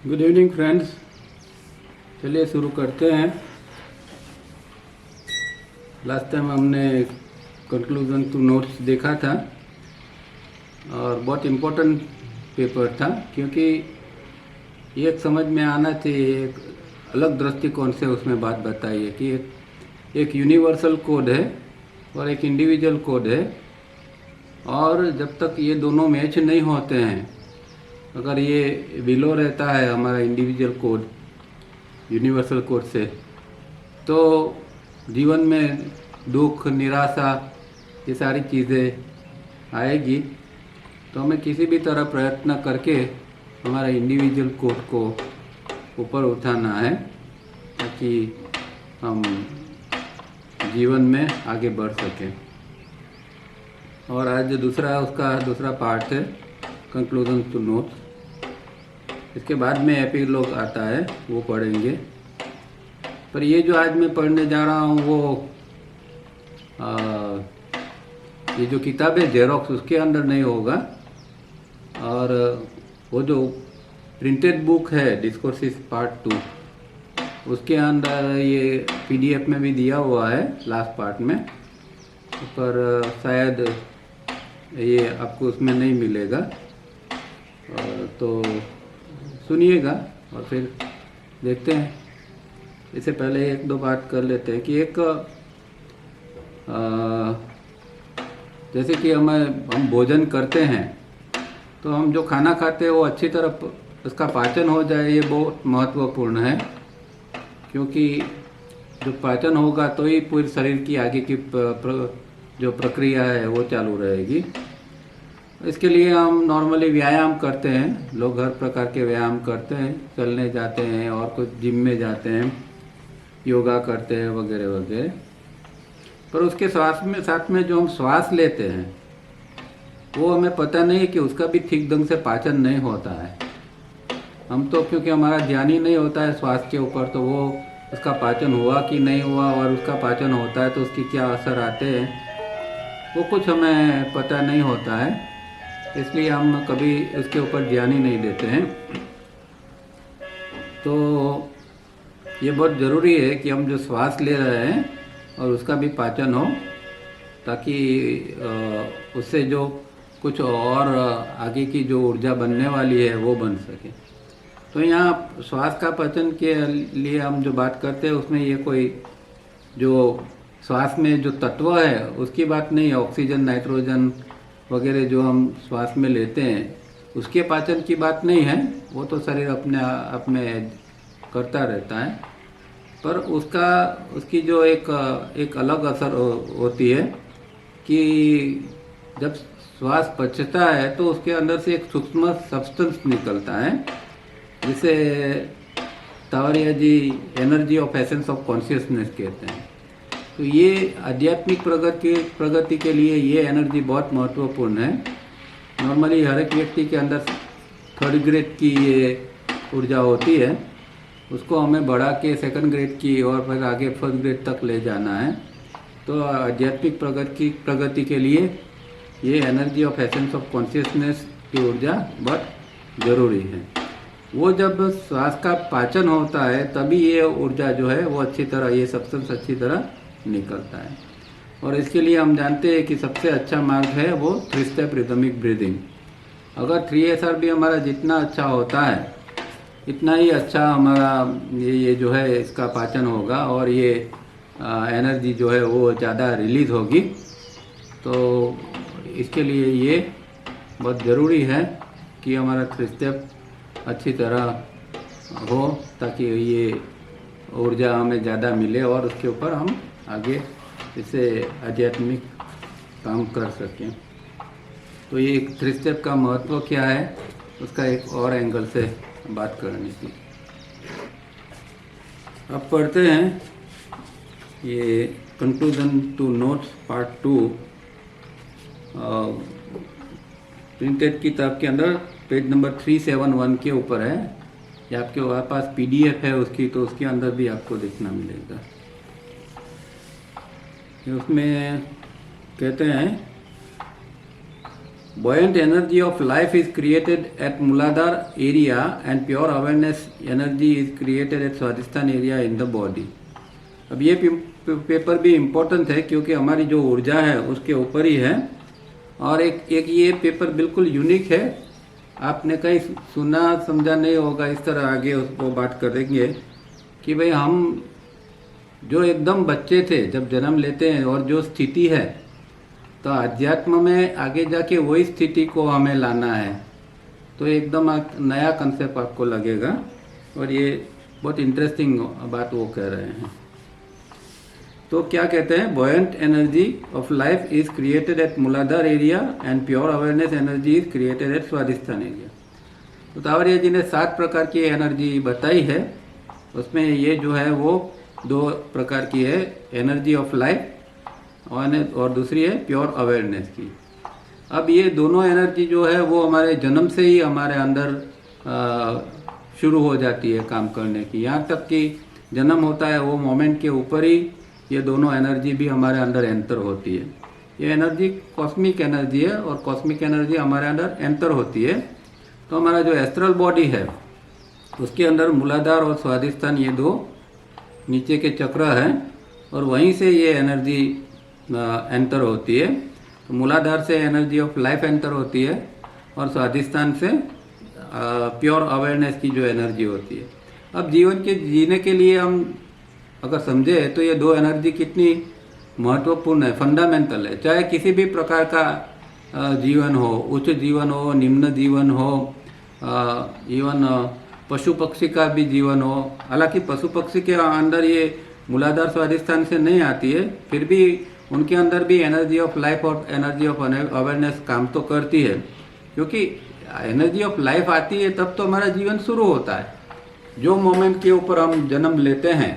Good evening friends. चलिए शुरू करते हैं। लास्ट टाइम हमने कंक्लूजन टू नोट्स देखा था और बहुत इम्पोर्टेंट पेपर था, क्योंकि ये समझ में आना चाहिए, एक अलग दृष्टिकोण से उसमें बात बताई है कि एक यूनिवर्सल कोड है और एक इंडिविजुअल कोड है, और जब तक ये दोनों मैच नहीं होते हैं, अगर ये बिलो रहता है हमारा इंडिविजुअल कोड यूनिवर्सल कोड से, तो जीवन में दुख, निराशा, ये सारी चीज़ें आएगी। तो हमें किसी भी तरह प्रयत्न करके हमारा इंडिविजुअल कोड को ऊपर उठाना है, ताकि हम जीवन में आगे बढ़ सकें। और आज उसका दूसरा पार्ट है कंक्लूजन टू नोट्स। इसके बाद में एपिलॉग आता है, वो पढ़ेंगे। पर ये जो आज मैं पढ़ने जा रहा हूँ वो ये जो किताब है जेरोक्स, उसके अंदर नहीं होगा। और वो जो प्रिंटेड बुक है डिस्कोर्सेस पार्ट 2, उसके अंदर ये पीडीएफ में भी दिया हुआ है लास्ट पार्ट में, पर शायद ये आपको उसमें नहीं मिलेगा। तो सुनिएगा और फिर देखते हैं। इससे पहले एक दो बात कर लेते हैं कि जैसे कि हम भोजन करते हैं, तो हम जो खाना खाते हैं वो अच्छी तरह उसका पाचन हो जाए, ये बहुत महत्वपूर्ण है। क्योंकि जो पाचन होगा तो ही पूरे शरीर की आगे की जो प्रक्रिया है वो चालू रहेगी। इसके लिए हम नॉर्मली व्यायाम करते हैं, लोग हर प्रकार के व्यायाम करते हैं, चलने जाते हैं और कुछ जिम में जाते हैं, योगा करते हैं वगैरह वगैरह। पर उसके साथ में जो हम श्वास लेते हैं वो हमें पता नहीं कि उसका भी ठीक ढंग से पाचन नहीं होता है। हम तो क्योंकि हमारा ध्यान ही नहीं होता है श्वास के ऊपर, तो वो उसका पाचन हुआ कि नहीं हुआ, और उसका पाचन होता है तो उसकी क्या असर आते हैं वो कुछ हमें पता नहीं होता है। इसलिए हम कभी उसके ऊपर ध्यान ही नहीं देते हैं। तो ये बहुत ज़रूरी है कि हम जो श्वास ले रहे हैं और उसका भी पाचन हो, ताकि उससे जो कुछ और आगे की जो ऊर्जा बनने वाली है वो बन सके। तो यहाँ श्वास का पाचन के लिए हम जो बात करते हैं उसमें ये कोई जो श्वास में जो तत्व है उसकी बात नहीं है। ऑक्सीजन, नाइट्रोजन वगैरह जो हम श्वास में लेते हैं उसके पाचन की बात नहीं है, वो तो शरीर अपने आप में करता रहता है। पर उसकी जो एक अलग असर होती है कि जब श्वास पचता है तो उसके अंदर से एक सूक्ष्म सब्सटेंस निकलता है, जिसे Tavaria ji energy of essence of consciousness कहते हैं। तो ये आध्यात्मिक प्रगति के लिए ये एनर्जी बहुत महत्वपूर्ण है। नॉर्मली हर एक व्यक्ति के अंदर थर्ड ग्रेड की ये ऊर्जा होती है, उसको हमें बढ़ा के सेकंड ग्रेड की और फिर आगे फर्स्ट ग्रेड तक ले जाना है। तो आध्यात्मिक प्रगति के लिए ये energy of essence of consciousness की ऊर्जा बहुत ज़रूरी है। वो जब श्वास का पाचन होता है तभी ये ऊर्जा जो है वो अच्छी तरह, ये सब्सटेंस अच्छी तरह निकलता है। और इसके लिए हम जानते हैं कि सबसे अच्छा मार्ग है वो 3 स्टेप रिदमिक ब्रीदिंग। अगर 3SR भी हमारा जितना अच्छा होता है इतना ही अच्छा हमारा ये जो है इसका पाचन होगा, और ये एनर्जी जो है वो ज़्यादा रिलीज़ होगी। तो इसके लिए ये बहुत ज़रूरी है कि हमारा 3 स्टेप अच्छी तरह हो, ताकि ये ऊर्जा हमें ज़्यादा मिले और उसके ऊपर हम आगे इसे आध्यात्मिक काम कर सकें। तो ये 3 स्टेप का महत्व क्या है उसका एक और एंगल से बात करनी थी। अब पढ़ते हैं ये conclusion to notes part 2 printed किताब के अंदर पेज नंबर 371 के ऊपर है। या आपके पास पीडीएफ है उसकी, तो उसके अंदर भी आपको देखना मिलेगा। उसमें कहते हैं buoyant energy of life is created at Muladhar area and pure awareness energy is created at Swadhisthana area in the body. अब ये पेपर भी इम्पोर्टेंट है क्योंकि हमारी जो ऊर्जा है उसके ऊपर ही है। और एक ये पेपर बिल्कुल यूनिक है, आपने कहीं सुना समझा नहीं होगा। इस तरह आगे उसको बात करेंगे कि भाई हम जो एकदम बच्चे थे जब जन्म लेते हैं और जो स्थिति है, तो अध्यात्म में आगे जाके वही स्थिति को हमें लाना है। तो एकदम नया कंसेप्ट आपको लगेगा और ये बहुत इंटरेस्टिंग बात वो कह रहे हैं। तो क्या कहते हैं, buoyant energy of life is created at Muladhar area and pure awareness energy is created at Swadhisthana area। तो तावड़िया जी ने 7 प्रकार की एनर्जी बताई है, उसमें ये जो है वो 2 प्रकार की है, एनर्जी ऑफ लाइफ और दूसरी है प्योर अवेयरनेस की। अब ये दोनों एनर्जी जो है वो हमारे जन्म से ही हमारे अंदर शुरू हो जाती है काम करने की। यहाँ तक कि जन्म होता है वो मोमेंट के ऊपर ही ये दोनों एनर्जी भी हमारे अंदर एंटर होती है। ये एनर्जी कॉस्मिक एनर्जी है और कॉस्मिक एनर्जी हमारे अंदर एंटर होती है। तो हमारा जो एस्ट्रल बॉडी है उसके अंदर मूलाधार और स्वादिष्ठान ये 2 नीचे के चक्र हैं और वहीं से ये एनर्जी एंटर होती है। तो मूलाधार से एनर्जी ऑफ लाइफ एंटर होती है और स्वादिष्ठान से प्योर अवेयरनेस की जो एनर्जी होती है। अब जीवन के जीने के लिए हम अगर समझे तो ये 2 एनर्जी कितनी महत्वपूर्ण है, फंडामेंटल है। चाहे किसी भी प्रकार का जीवन हो, उच्च जीवन हो, निम्न जीवन हो, इवन पशु पक्षी का भी जीवन हो। हालांकि पशु पक्षी के अंदर ये मूलाधार स्वादिष्ठान से नहीं आती है, फिर भी उनके अंदर भी एनर्जी ऑफ लाइफ और एनर्जी ऑफ अवेयरनेस काम तो करती है। क्योंकि एनर्जी ऑफ लाइफ आती है तब तो हमारा जीवन शुरू होता है। जो मोमेंट के ऊपर हम जन्म लेते हैं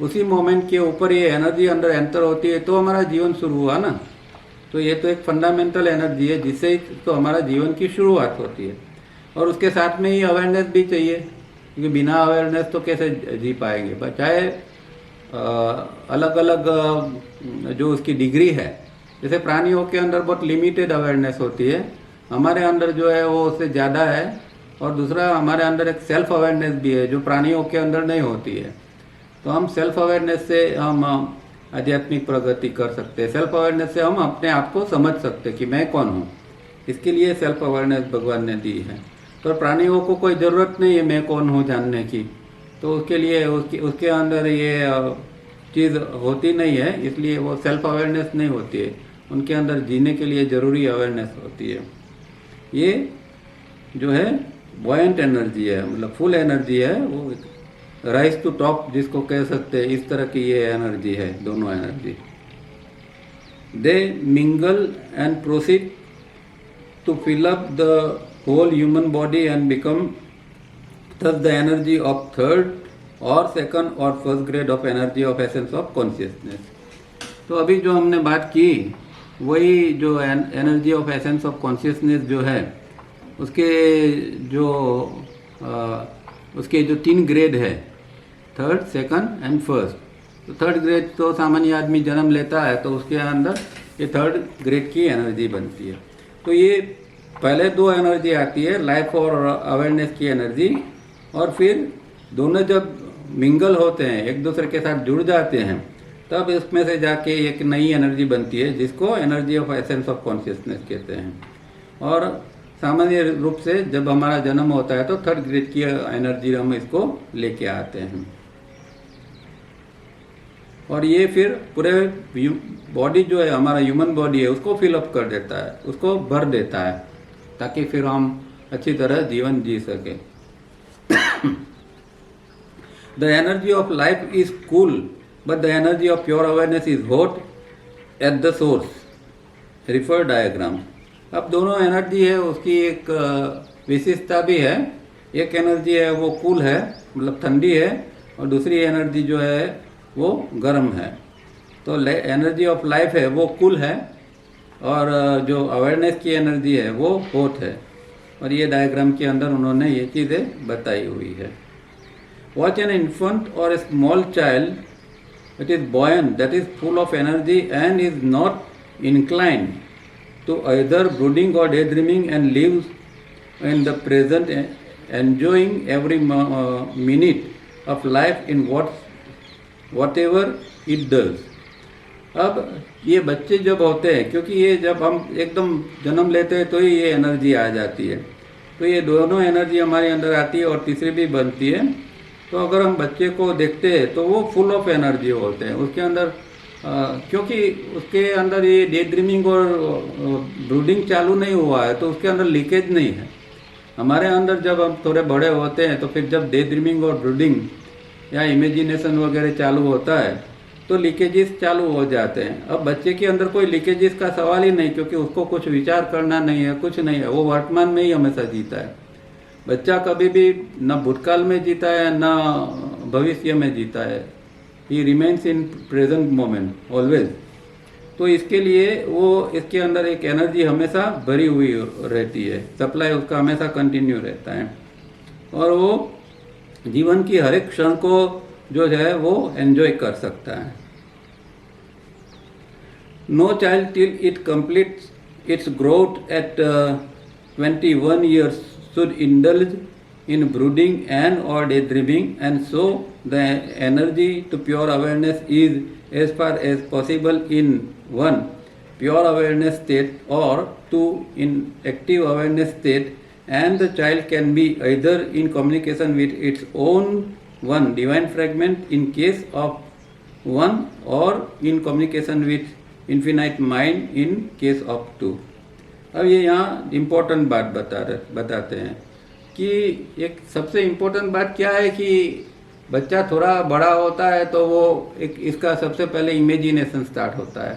उसी मोमेंट के ऊपर ये एनर्जी अंदर एंटर होती है तो हमारा जीवन शुरू हुआ ना। तो ये तो एक फंडामेंटल एनर्जी है जिससे तो हमारा जीवन की शुरुआत होती है। और उसके साथ में ही अवेयरनेस भी चाहिए, क्योंकि बिना अवेयरनेस तो कैसे जी पाएंगे। चाहे अलग अलग जो उसकी डिग्री है, जैसे प्राणियों के अंदर बहुत लिमिटेड अवेयरनेस होती है, हमारे अंदर जो है वो उससे ज़्यादा है। और दूसरा हमारे अंदर एक सेल्फ अवेयरनेस भी है जो प्राणियों के अंदर नहीं होती है। तो हम सेल्फ अवेयरनेस से हम आध्यात्मिक प्रगति कर सकते हैं। सेल्फ अवेयरनेस से हम अपने आप को समझ सकते हैं कि मैं कौन हूँ। इसके लिए सेल्फ अवेयरनेस भगवान ने दी है। तो प्राणियों को कोई ज़रूरत नहीं है मैं कौन हूँ जानने की, तो उसके लिए उसके अंदर ये चीज़ होती नहीं है, इसलिए वो सेल्फ अवेयरनेस नहीं होती है। उनके अंदर जीने के लिए ज़रूरी अवेयरनेस होती है। ये जो है बॉयंट एनर्जी है, मतलब फुल एनर्जी है, वो राइज टू टॉप जिसको कह सकते हैं, इस तरह की ये एनर्जी है। दोनों energy they mingle and proceed to fill up the whole human body and become thus the energy of third और सेकंड और first grade of energy of essence of consciousness. तो अभी जो हमने बात की वही जो energy of essence of consciousness जो है उसके जो 3 ग्रेड है, थर्ड, सेकंड एंड फर्स्ट। तो थर्ड ग्रेड तो सामान्य आदमी जन्म लेता है तो उसके अंदर ये थर्ड ग्रेड की एनर्जी बनती है। तो ये पहले 2 एनर्जी आती है, लाइफ और अवेयरनेस की एनर्जी, और फिर दोनों जब मिंगल होते हैं, एक दूसरे के साथ जुड़ जाते हैं, तब इसमें से जाके एक नई एनर्जी बनती है जिसको energy of essence of consciousness कहते हैं। और सामान्य रूप से जब हमारा जन्म होता है तो थर्ड ग्रेड की एनर्जी हम इसको लेके आते हैं, और ये फिर पूरे बॉडी जो है हमारा ह्यूमन बॉडी है उसको फिलअप कर देता है, उसको भर देता है, ताकि फिर हम अच्छी तरह जीवन जी सके। The energy of life is cool, but the energy of pure awareness is hot at the source. Refer diagram. अब दोनों एनर्जी है उसकी एक विशेषता भी है। एक एनर्जी है वो कूल है, मतलब ठंडी है, और दूसरी एनर्जी जो है वो गर्म है। तो एनर्जी ऑफ लाइफ है वो कूल है, और जो अवेयरनेस की एनर्जी है वो हॉट है। और ये डायग्राम के अंदर उन्होंने ये चीज़ें बताई हुई है। वॉच एन इन्फेंट और a small child, it is buoyant, that is full of energy and is not inclined to either brooding or daydreaming and lives in the present, enjoying every minute of life in whatever it does. अब ये बच्चे जब होते हैं, क्योंकि ये जब हम एकदम जन्म लेते हैं तो ही ये एनर्जी आ जाती है, तो ये दोनों एनर्जी हमारे अंदर आती है और तीसरी भी बनती है। तो अगर हम बच्चे को देखते हैं तो वो फुल ऑफ एनर्जी होते हैं, उसके अंदर क्योंकि उसके अंदर ये डे ड्रीमिंग और ब्रूडिंग चालू नहीं हुआ है, तो उसके अंदर लीकेज नहीं है। हमारे अंदर जब हम थोड़े बड़े होते हैं तो फिर जब डे ड्रीमिंग और ब्रूडिंग या इमेजिनेशन वगैरह चालू होता है तो लीकेजेस चालू हो जाते हैं। अब बच्चे के अंदर कोई लीकेजेस का सवाल ही नहीं, क्योंकि उसको कुछ विचार करना नहीं है, कुछ नहीं है, वो वर्तमान में ही हमेशा जीता है। बच्चा कभी भी न भूतकाल में जीता है न भविष्य में जीता है, ही remains in present moment always. तो इसके लिए वो इसके अंदर एक एनर्जी हमेशा भरी हुई रहती है, सप्लाई उसका हमेशा कंटिन्यू रहता है और वो जीवन की हर एक क्षण को जो है वो एंजॉय कर सकता है। No child till it completes its growth at 21 years should indulge in brooding and or daydreaming, and so the energy to pure awareness is as far as possible in 1 pure awareness state or 2 in active awareness state, and the child can be either in communication with its own one divine fragment in case of 1 or in communication with infinite mind in case of 2। अब ये यहाँ important बात बताते हैं कि एक सबसे important बात क्या है कि बच्चा थोड़ा बड़ा होता है तो वो एक इसका सबसे पहले इमेजिनेशन स्टार्ट होता है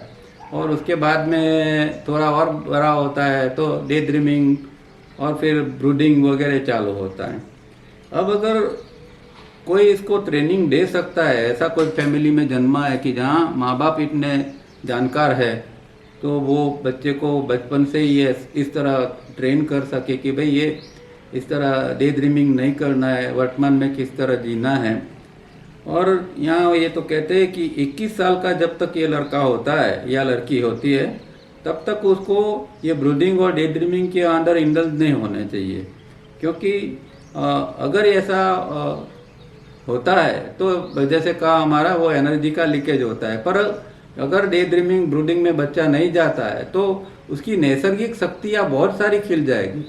और उसके बाद में थोड़ा और बड़ा होता है तो डे ड्रीमिंग और फिर ब्रूडिंग वगैरह चालू होता है। अब अगर कोई इसको ट्रेनिंग दे सकता है, ऐसा कोई फैमिली में जन्मा है कि जहाँ माँ बाप इतने जानकार है, तो वो बच्चे को बचपन से ही इस तरह ट्रेन कर सके कि भाई ये इस तरह डे ड्रीमिंग नहीं करना है, वर्तमान में किस तरह जीना है। और यहाँ ये तो कहते हैं कि 21 साल का जब तक ये लड़का होता है या लड़की होती है तब तक उसको ये ब्रूडिंग और डे ड्रीमिंग के अंदर इंडल्ज नहीं होने चाहिए, क्योंकि अगर ऐसा होता है तो जैसे कहा हमारा वो एनर्जी का लीकेज होता है। पर अगर डे ड्रीमिंग ब्रूडिंग में बच्चा नहीं जाता है तो उसकी नैसर्गिक शक्तियाँ बहुत सारी खिल जाएगी।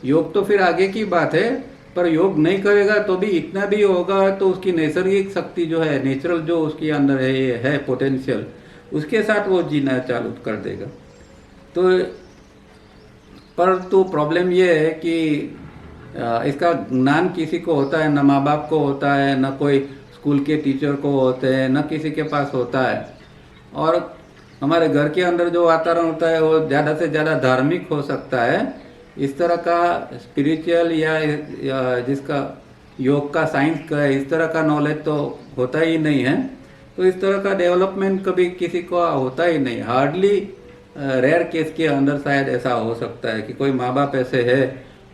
योग तो फिर आगे की बात है, पर योग नहीं करेगा तो भी इतना भी होगा तो उसकी नैसर्गिक शक्ति जो है, नेचुरल जो उसके अंदर है पोटेंशियल, उसके साथ वो जीना चालू कर देगा। तो पर तो प्रॉब्लम ये है कि इसका ज्ञान किसी को होता है, न माँ बाप को होता है, न कोई स्कूल के टीचर को होते हैं, न किसी के पास होता है। और हमारे घर के अंदर जो वातावरण होता है वो ज़्यादा से ज़्यादा धार्मिक हो सकता है। इस तरह का स्पिरिचुअल या जिसका योग का, साइंस का, इस तरह का नॉलेज तो होता ही नहीं है। तो इस तरह का डेवलपमेंट कभी किसी को होता ही नहीं। हार्डली रेयर केस के अंदर शायद ऐसा हो सकता है कि कोई माँ बाप ऐसे है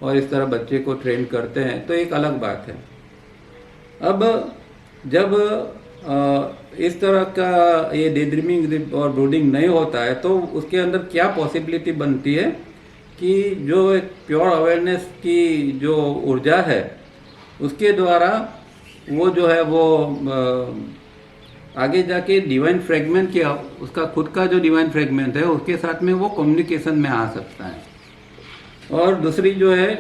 और इस तरह बच्चे को ट्रेन करते हैं, तो एक अलग बात है। अब जब इस तरह का ये डे ड्रीमिंग और ब्रूडिंग नहीं होता है तो उसके अंदर क्या पॉसिबिलिटी बनती है कि जो एक प्योर अवेयरनेस की जो ऊर्जा है उसके द्वारा वो जो है वो आगे जाके डिवाइन फ्रेगमेंट के, उसका खुद का जो डिवाइन फ्रेगमेंट है उसके साथ में वो कम्युनिकेशन में आ सकता है। और दूसरी जो है,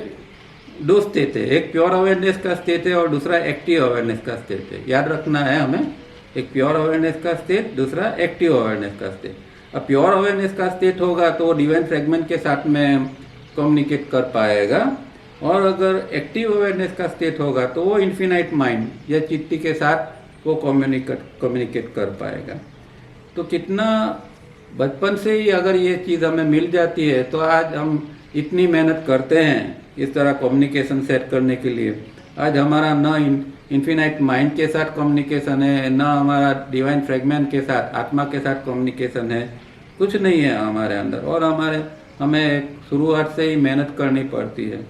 दो स्टेट है, एक प्योर अवेयरनेस का स्टेट है और दूसरा एक्टिव अवेयरनेस का स्टेट है। याद रखना है हमें, एक प्योर अवेयरनेस का स्टेट, दूसरा एक्टिव अवेयरनेस का स्टेट। अब प्योर अवेयरनेस का स्टेट होगा तो वो डिवाइन फ्रेगमेंट के साथ में कम्युनिकेट कर पाएगा, और अगर एक्टिव अवेयरनेस का स्टेट होगा तो वो इन्फिनाइट माइंड या चित्ती के साथ वो कम्युनिकेट कर पाएगा। तो कितना बचपन से ही अगर ये चीज़ हमें मिल जाती है तो आज हम इतनी मेहनत करते हैं इस तरह कम्युनिकेशन सेट करने के लिए। आज हमारा न इन्फिनाइट माइंड के साथ कम्युनिकेशन है, न हमारा डिवाइन फ्रेगमेंट के साथ, आत्मा के साथ कम्युनिकेशन है, कुछ नहीं है हमारे अंदर, और हमें शुरुआत से ही मेहनत करनी पड़ती है।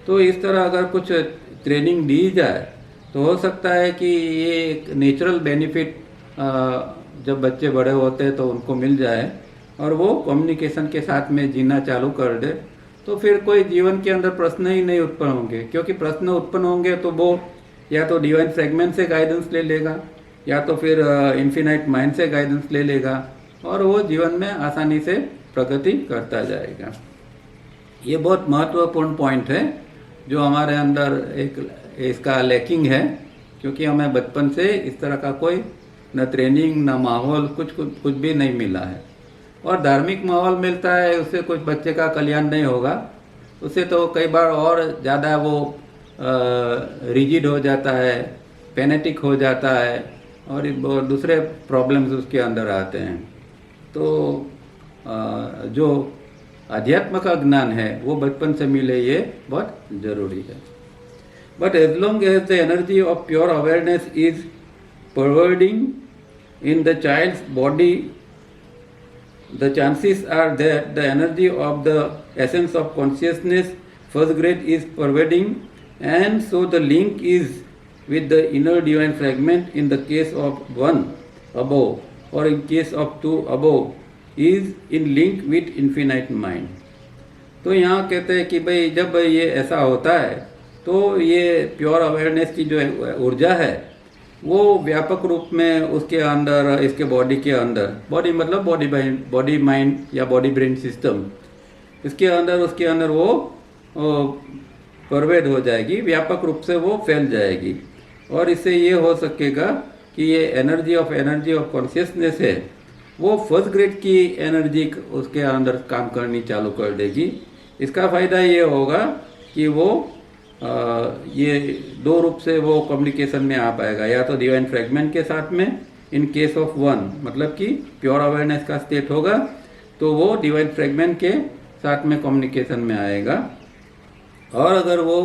तो इस तरह अगर कुछ ट्रेनिंग दी जाए तो हो सकता है कि ये एक नेचुरल बेनिफिट जब बच्चे बड़े होते हैं तो उनको मिल जाए, और वो कम्युनिकेशन के साथ में जीना चालू कर दे, तो फिर कोई जीवन के अंदर प्रश्न ही नहीं उत्पन्न होंगे। क्योंकि प्रश्न उत्पन्न होंगे तो वो या तो डिवाइन फ्रेगमेंट से गाइडेंस ले लेगा, या तो फिर इन्फिनाइट माइंड से गाइडेंस ले लेगा, और वो जीवन में आसानी से प्रगति करता जाएगा। ये बहुत महत्वपूर्ण पॉइंट है जो हमारे अंदर एक इसका लैकिंग है, क्योंकि हमें बचपन से इस तरह का कोई न ट्रेनिंग न माहौल कुछ भी नहीं मिला है। और धार्मिक माहौल मिलता है, उससे कुछ बच्चे का कल्याण नहीं होगा, उससे तो कई बार और ज़्यादा वो रिजिड हो जाता है, पेनेटिक हो जाता है, और दूसरे प्रॉब्लम्स उसके अंदर आते हैं। तो जो अध्यात्म का ज्ञान है वो बचपन से मिले, ये बहुत जरूरी है। But as long as the energy of pure awareness is pervading in the child's body, the chances are that the energy of the essence of consciousness first grade is pervading, and so the link is with the inner divine fragment in the case of 1 above, or in case of 2 above is in link with infinite mind. तो यहाँ कहते हैं कि भाई जब ये ऐसा होता है तो ये प्योर अवेयरनेस की जो ऊर्जा है वो व्यापक रूप में उसके अंदर, इसके बॉडी के अंदर, बॉडी मतलब बॉडी माइंड या बॉडी ब्रेन सिस्टम, इसके अंदर उसके अंदर वो परवेड हो जाएगी, व्यापक रूप से वो फैल जाएगी। और इससे ये हो सकेगा कि ये एनर्जी ऑफ कॉन्शियसनेस है वो फर्स्ट ग्रेड की एनर्जी उसके अंदर काम करनी चालू कर देगी। इसका फ़ायदा ये होगा कि वो ये दो रूप से वो कम्युनिकेशन में आ पाएगा, या तो डिवाइन फ्रेगमेंट के साथ में इन केस ऑफ 1, मतलब कि प्योर अवेयरनेस का स्टेट होगा तो वो डिवाइन फ्रेगमेंट के साथ में कम्युनिकेशन में आएगा। और अगर वो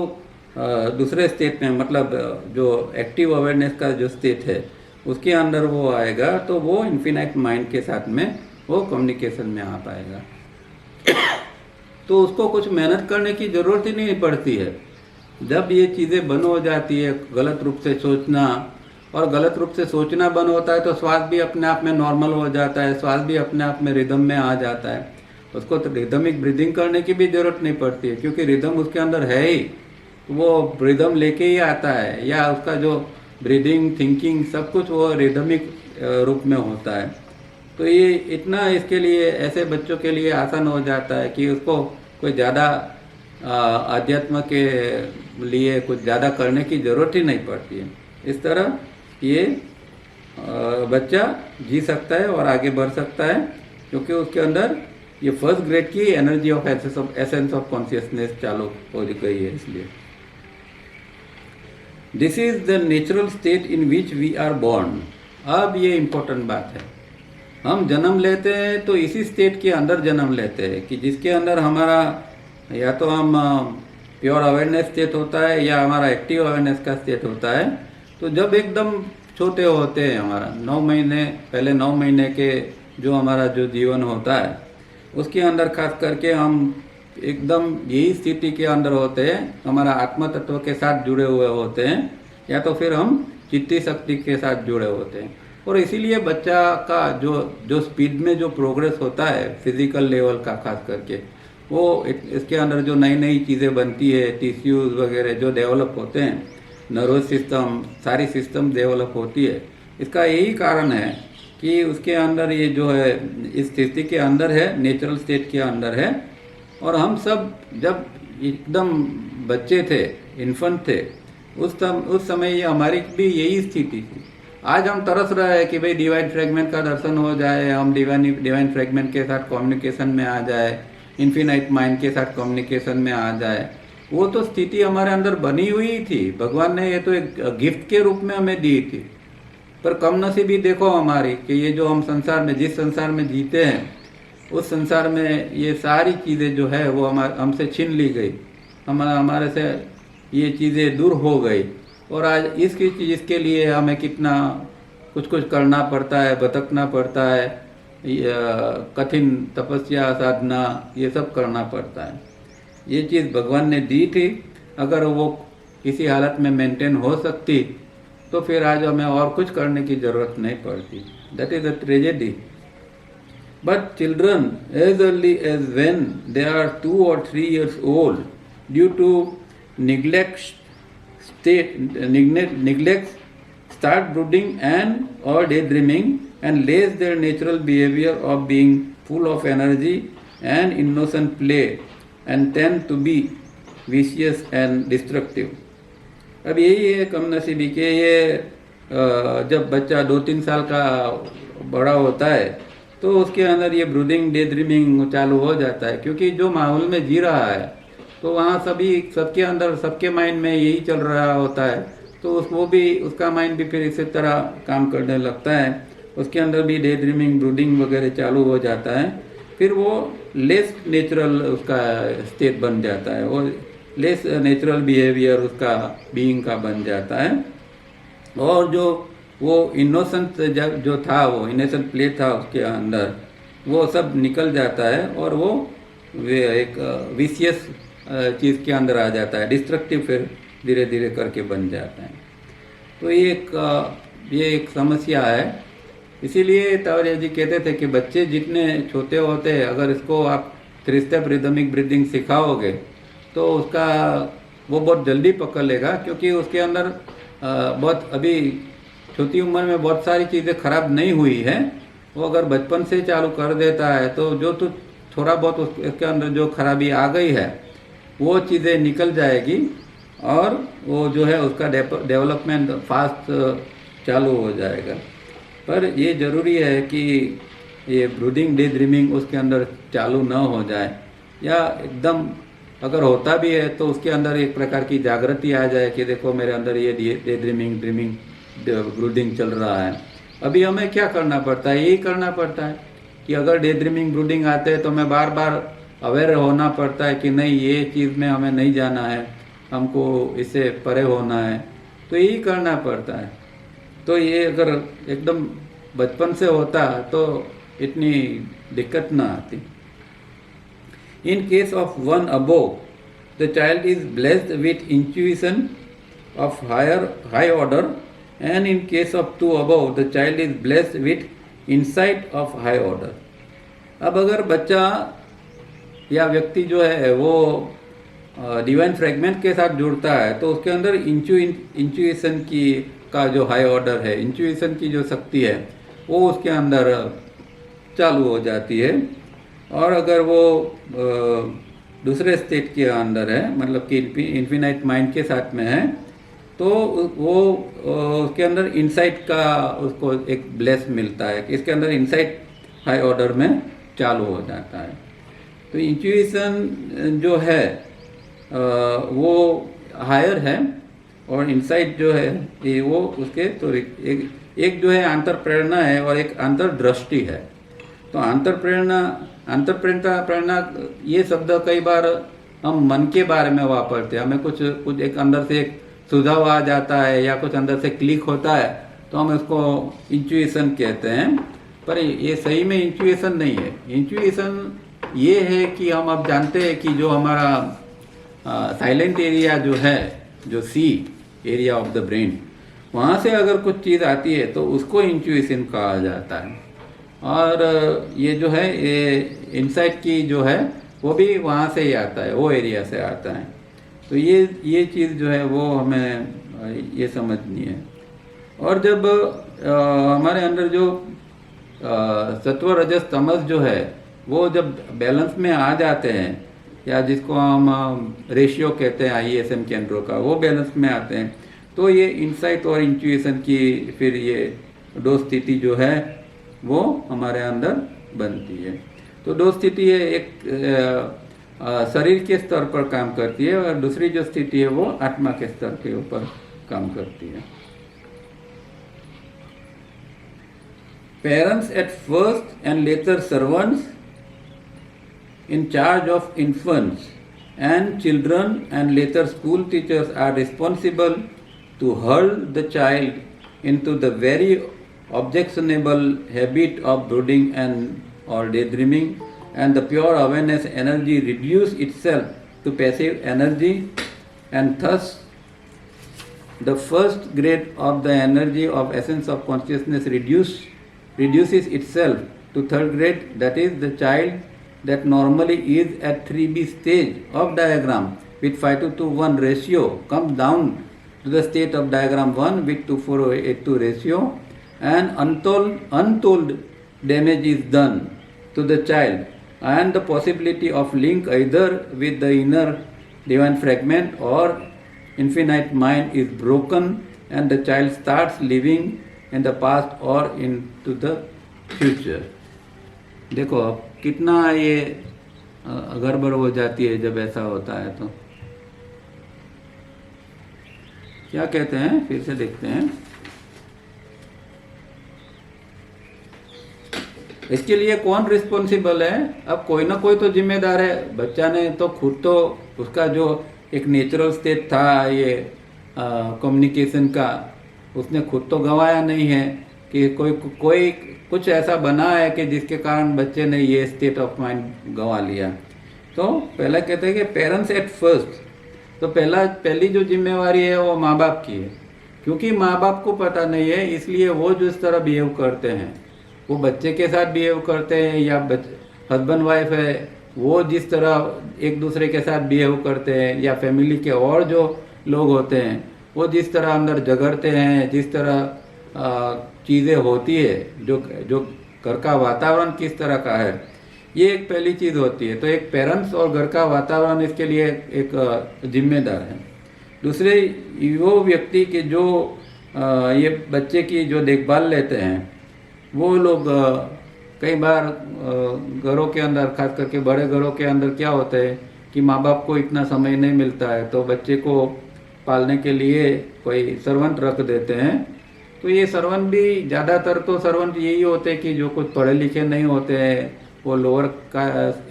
दूसरे स्टेट में, मतलब जो एक्टिव अवेयरनेस का जो स्टेट है उसके अंदर वो आएगा तो वो इन्फिनाइट माइंड के साथ में वो कम्युनिकेशन में आ पाएगा। तो उसको कुछ मेहनत करने की ज़रूरत ही नहीं पड़ती है। जब ये चीज़ें बंद हो जाती है, गलत रूप से सोचना, और गलत रूप से सोचना बंद होता है तो श्वास भी अपने आप में नॉर्मल हो जाता है, श्वास भी अपने आप में रिदम में आ जाता है। उसको तो रिदमिक ब्रीदिंग करने की भी ज़रूरत नहीं पड़ती है, क्योंकि रिदम उसके अंदर है ही, वो रिदम लेके ही आता है, या उसका जो ब्रीदिंग, थिंकिंग सब कुछ वो रिदमिक रूप में होता है। तो ये इतना इसके लिए, ऐसे बच्चों के लिए आसान हो जाता है कि उसको कोई ज़्यादा अध्यात्म के लिए कुछ ज़्यादा करने की ज़रूरत ही नहीं पड़ती है। इस तरह ये बच्चा जी सकता है और आगे बढ़ सकता है, क्योंकि उसके अंदर ये फर्स्ट ग्रेड की energy of essence of consciousness चालू हो गई है। इसलिए this is the natural state in which we are born. अब ये इम्पोर्टेंट बात है, हम जन्म लेते हैं तो इसी स्टेट के अंदर जन्म लेते हैं कि जिसके अंदर हमारा या तो हम प्योर अवेयरनेस स्टेट होता है या हमारा एक्टिव अवेयरनेस का स्टेट होता है। तो जब एकदम छोटे होते हैं, हमारा 9 महीने, पहले 9 महीने के जो हमारा जो जीवन होता है उसके अंदर खास करके हम एकदम यही स्थिति के अंदर होते हैं, हमारा आत्म तत्व के साथ जुड़े हुए होते हैं, या तो फिर हम चित्ती शक्ति के साथ जुड़े होते हैं। और इसीलिए बच्चा का जो स्पीड में जो प्रोग्रेस होता है फिजिकल लेवल का, खास करके वो इसके अंदर जो नई नई चीज़ें बनती है, टिश्यूज़ वगैरह जो डेवलप होते हैं, नर्वस सिस्टम, सारी सिस्टम डेवलप होती है। इसका यही कारण है कि उसके अंदर ये जो है इस स्थिति के अंदर है, नेचुरल स्टेट के अंदर है। और हम सब जब एकदम बच्चे थे, इन्फेंट थे, उस समय ये हमारी भी यही स्थिति थी। आज हम तरस रहे हैं कि भाई डिवाइन फ्रेगमेंट का दर्शन हो जाए, हम डिवाइन फ्रेगमेंट के साथ कम्युनिकेशन में आ जाए, इन्फिनाइट माइंड के साथ कम्युनिकेशन में आ जाए। वो तो स्थिति हमारे अंदर बनी हुई थी, भगवान ने ये तो एक गिफ्ट के रूप में हमें दी थी। पर कम नसीबी देखो हमारी कि ये जो हम संसार में, जिस संसार में जीते हैं, उस संसार में ये सारी चीज़ें जो है वो हमसे छीन ली गई, हमारे से ये चीज़ें दूर हो गई। और आज इसकी चीज़ के लिए हमें कितना कुछ करना पड़ता है, भटकना पड़ता है, कठिन तपस्या, साधना, ये सब करना पड़ता है। ये चीज़ भगवान ने दी थी, अगर वो किसी हालत में मेंटेन हो सकती तो फिर आज हमें और कुछ करने की ज़रूरत नहीं पड़ती। That is a tragedy. But children, as early as when they are 2 or 3 years old, due to neglect, neglect, start brooding and or daydreaming and lays their natural behavior of being full of energy and innocent play and tend to be vicious and destructive. अब यही है कमनसीबी के ये जब बच्चा 2-3 साल का बड़ा होता है तो उसके अंदर ये ब्रूडिंग डे ड्रीमिंग चालू हो जाता है, क्योंकि जो माहौल में जी रहा है तो वहाँ सबके अंदर सबके माइंड में यही चल रहा होता है, तो वो भी उसका माइंड भी फिर इसी तरह काम करने लगता है, उसके अंदर भी डे ड्रीमिंग ब्रूडिंग वगैरह चालू हो जाता है। फिर वो लेस नेचुरल उसका स्टेट बन जाता है, वो लेस नेचुरल बिहेवियर उसका बीइंग का बन जाता है, और जो वो इनोसेंट जो था, वो इनोसेंट प्ले था उसके अंदर, वो सब निकल जाता है और वो एक विशियस चीज़ के अंदर आ जाता है, डिस्ट्रक्टिव फिर धीरे धीरे करके बन जाता है। तो ये एक समस्या है। इसीलिए तावरिया जी कहते थे कि बच्चे जितने छोटे होते हैं, अगर इसको आप 3 स्टेप रिदमिक ब्रीदिंग सिखाओगे तो उसका वो बहुत जल्दी पकड़ लेगा, क्योंकि उसके अंदर बहुत अभी छोटी उम्र में बहुत सारी चीज़ें खराब नहीं हुई है। वो अगर बचपन से चालू कर देता है तो जो तो थोड़ा बहुत उसके अंदर जो खराबी आ गई है वो चीज़ें निकल जाएगी और वो जो है उसका डेवलपमेंट फास्ट चालू हो जाएगा। पर ये ज़रूरी है कि ये ब्रूडिंग डे ड्रीमिंग उसके अंदर चालू न हो जाए, या एकदम अगर होता भी है तो उसके अंदर एक प्रकार की जागृति आ जाए कि देखो मेरे अंदर ये डे ड्रीमिंग ब्रूडिंग चल रहा है। अभी हमें क्या करना पड़ता है, यही करना पड़ता है कि अगर डे ड्रीमिंग ब्रूडिंग आते हैं तो हमें बार बार अवेयर होना पड़ता है कि नहीं, ये चीज़ में हमें नहीं जाना है, हमको इससे परे होना है, तो यही करना पड़ता है। तो ये अगर एकदम बचपन से होता तो इतनी दिक्कत ना आती। In case of one above, the child is blessed with intuition of high order, and in case of 2 above, the child is blessed with insight of high order. अब अगर बच्चा या व्यक्ति जो है वो डिवाइन फ्रेगमेंट के साथ जुड़ता है तो उसके अंदर इंट्यूशन की का जो हाई ऑर्डर है, इंट्यूशन की जो शक्ति है वो उसके अंदर चालू हो जाती है। और अगर वो दूसरे स्टेट के अंदर है, मतलब कि इन्फिनाइट माइंड के साथ में है, तो वो उसके अंदर इंसाइट का उसको एक ब्लेस मिलता है कि इसके अंदर इंसाइट हाई ऑर्डर में चालू हो जाता है। तो इंट्यूशन जो है वो हायर है और इंसाइट जो है ये वो उसके तो एक जो है अंतर प्रेरणा है और एक अंतर दृष्टि है। तो अंतर प्रेरणा ये शब्द कई बार हम मन के बारे में वापरते हैं, हमें कुछ एक अंदर से एक सुझाव आ जाता है या कुछ अंदर से क्लिक होता है तो हम उसको इंट्यूशन कहते हैं, पर ये सही में इंट्यूशन नहीं है। इंट्यूशन ये है कि हम अब जानते हैं कि जो हमारा साइलेंट एरिया जो है, जो सी एरिया ऑफ द ब्रेन, वहाँ से अगर कुछ चीज़ आती है तो उसको इंट्यूशन कहा जाता है। और ये जो है ये इंसाइट की जो है वो भी वहाँ से ही आता है, वो एरिया से आता है। तो ये चीज़ जो है वो हमें ये समझनी है। और जब हमारे अंदर जो सत्व रजस तमस जो है वो जब बैलेंस में आ जाते हैं, या जिसको हम रेशियो कहते हैं ISM केंद्रों का, वो बैलेंस में आते हैं, तो ये इंसाइट और इंट्यूशन की फिर ये दो स्थिति जो है वो हमारे अंदर बनती है। तो दो स्थिति है, एक शरीर के स्तर पर काम करती है और दूसरी जो स्थिति है वो आत्मा के स्तर के ऊपर काम करती है। Parents at first and later servants in charge of infants and children and later school teachers are responsible to hurl the child into the very objectionable habit of brooding and or daydreaming, and the pure awareness energy reduce itself to passive energy, and thus the first grade of the energy of essence of consciousness reduces itself to third grade, that is the child that normally is at 3B stage of diagram with 5:1 ratio comes down to the state of diagram 1 with 2:4:8:2 ratio, and untold damage is done to the child, and the possibility of link either with the inner divine fragment or infinite mind is broken, and the child starts living in the past or into the future. देखो अब कितना ये गड़बड़ हो जाती है जब ऐसा होता है। तो क्या कहते हैं, फिर से देखते हैं। इसके लिए कौन रिस्पॉन्सिबल है? अब कोई ना कोई तो जिम्मेदार है। बच्चा ने तो खुद तो उसका जो एक नेचुरल स्टेट था ये कम्युनिकेशन का, उसने खुद तो गंवाया नहीं है कि कोई कुछ ऐसा बना है कि जिसके कारण बच्चे ने ये स्टेट ऑफ माइंड गंवा लिया। तो पहला कहते हैं कि पेरेंट्स एट फर्स्ट, तो पहली जो जिम्मेवारी है वो माँ बाप की है, क्योंकि माँ बाप को पता नहीं है, इसलिए वो जो इस तरह बिहेव करते हैं, वो बच्चे के साथ बिहेव करते हैं, या हस्बैंड वाइफ है वो जिस तरह एक दूसरे के साथ बिहेव करते हैं, या फैमिली के और जो लोग होते हैं वो जिस तरह अंदर झगड़ते हैं, जिस तरह चीज़ें होती है, जो घर का वातावरण किस तरह का है, ये एक पहली चीज़ होती है। तो एक पेरेंट्स और घर का वातावरण इसके लिए एक जिम्मेदार है। दूसरे वो व्यक्ति के जो ये बच्चे की जो देखभाल लेते हैं, वो लोग कई बार घरों के अंदर, खास करके बड़े घरों के अंदर क्या होता है कि माँ बाप को इतना समय नहीं मिलता है, तो बच्चे को पालने के लिए कोई सर्वेंट रख देते हैं। तो ये सर्वेंट भी ज़्यादातर तो सर्वेंट यही होते हैं कि जो कुछ पढ़े लिखे नहीं होते हैं, वो लोअर का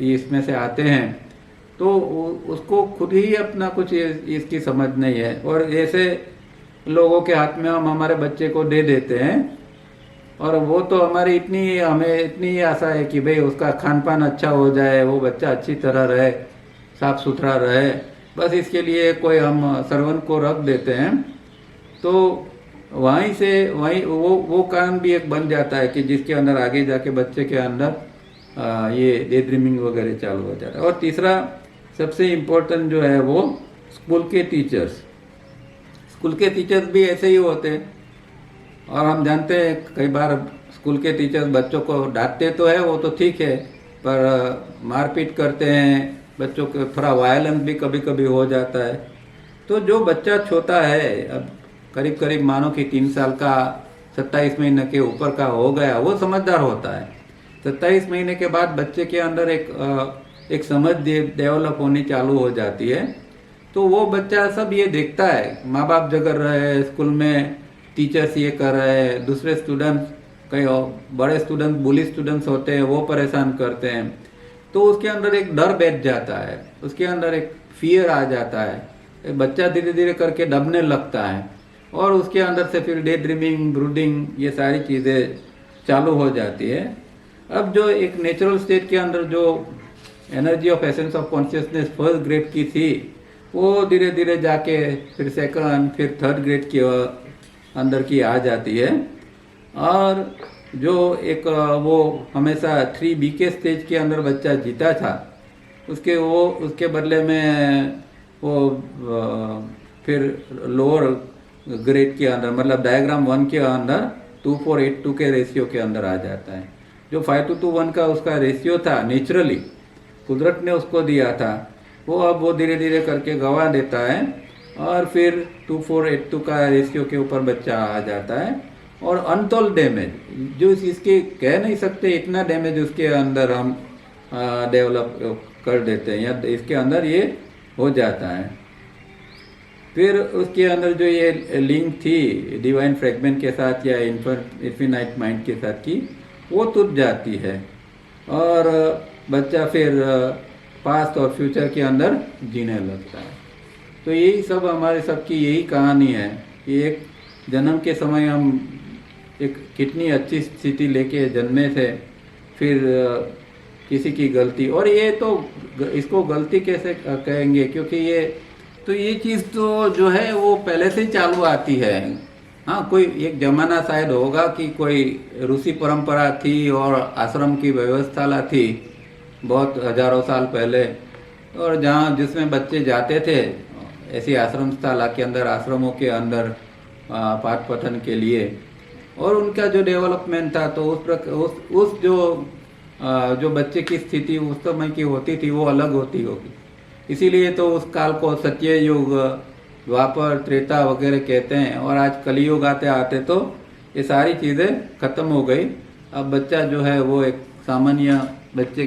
इसमें से आते हैं, तो उसको खुद ही अपना कुछ इसकी समझ नहीं है, और ऐसे लोगों के हाथ में हम हमारे बच्चे को दे देते हैं, और वो तो हमें इतनी आशा है कि भाई उसका खान पान अच्छा हो जाए, वो बच्चा अच्छी तरह रहे, साफ सुथरा रहे, बस इसके लिए कोई हम सर्वेंट को रख देते हैं। तो वहीं वो कारण भी एक बन जाता है कि जिसके अंदर आगे जाके बच्चे के अंदर ये डे ड्रीमिंग वगैरह चालू हो जाता है। और तीसरा सबसे इम्पोर्टेंट जो है वो स्कूल के टीचर्स भी ऐसे ही होते हैं, और हम जानते हैं कई बार स्कूल के टीचर्स बच्चों को डांटते तो है, वो तो ठीक है, पर मारपीट करते हैं, बच्चों को थोड़ा वायलेंस भी कभी कभी हो जाता है। तो जो बच्चा छोटा है, अब करीब मानो कि 3 साल का, 27 महीने के ऊपर का हो गया, वो समझदार होता है। 27 महीने के बाद बच्चे के अंदर एक समझ डेवलप होनी चालू हो जाती है। तो वो बच्चा सब ये देखता है, माँ बाप झगड़ रहे हैं, स्कूल में टीचर्स ये कर रहे हैं, दूसरे स्टूडेंट्स, कई बड़े स्टूडेंट बुली स्टूडेंट्स होते हैं, वो परेशान करते हैं, तो उसके अंदर एक डर बैठ जाता है, उसके अंदर एक फियर आ जाता है, बच्चा धीरे धीरे करके दबने लगता है, और उसके अंदर से फिर डे ड्रीमिंग, ब्रूडिंग, ये सारी चीज़ें चालू हो जाती है। अब जो एक नेचुरल स्टेट के अंदर जो energy of essence of consciousness first grade की थी, वो धीरे धीरे जाके फिर सेकंड, फिर थर्ड ग्रेड के अंदर की आ जाती है। और जो एक वो हमेशा 3B के स्टेज के अंदर बच्चा जीता था, उसके बदले में वो फिर लोअर ग्रेड के अंदर, मतलब डायग्राम 1 के अंदर 2:4:8:2 के रेशियो के अंदर आ जाता है। जो 5:2:1 का उसका रेशियो था, नेचुरली कुदरत ने उसको दिया था, अब वो धीरे धीरे करके गंवा देता है, और फिर 2:4:8:2 का रेशियो के ऊपर बच्चा आ जाता है। और अनटोल्ड डैमेज, जो इसके कह नहीं सकते, इतना डैमेज उसके अंदर हम डेवलप कर देते हैं, या इसके अंदर ये हो जाता है। फिर उसके अंदर जो ये लिंक थी डिवाइन फ्रेगमेंट के साथ या इन्फिनाइट माइंड के साथ की, वो टूट जाती है, और बच्चा फिर पास्ट और फ्यूचर के अंदर जीने लगता है। तो यही सब हमारे सबकी यही कहानी है कि एक जन्म के समय हम एक कितनी अच्छी स्थिति लेके जन्मे थे, फिर किसी की गलती, और ये तो इसको गलती कैसे कहेंगे, क्योंकि ये चीज़ तो जो है वो पहले से ही चालू आती है हाँ, कोई एक जमाना शायद होगा कि कोई रूसी परंपरा थी और आश्रम की व्यवस्था थी बहुत हजारों साल पहले, और जहाँ जिसमें बच्चे जाते थे ऐसी आश्रम स्थला के अंदर, आश्रमों के अंदर पाठ पठन के लिए, और उनका जो डेवलपमेंट था तो उस जो बच्चे की स्थिति उस समय की होती थी वो अलग होती होगी। इसीलिए तो उस काल को सत्य युग, द्वापर, त्रेता वगैरह कहते हैं। और आज कलयुग आते आते तो ये सारी चीज़ें खत्म हो गई। अब बच्चा जो है वो एक सामान्य बच्चे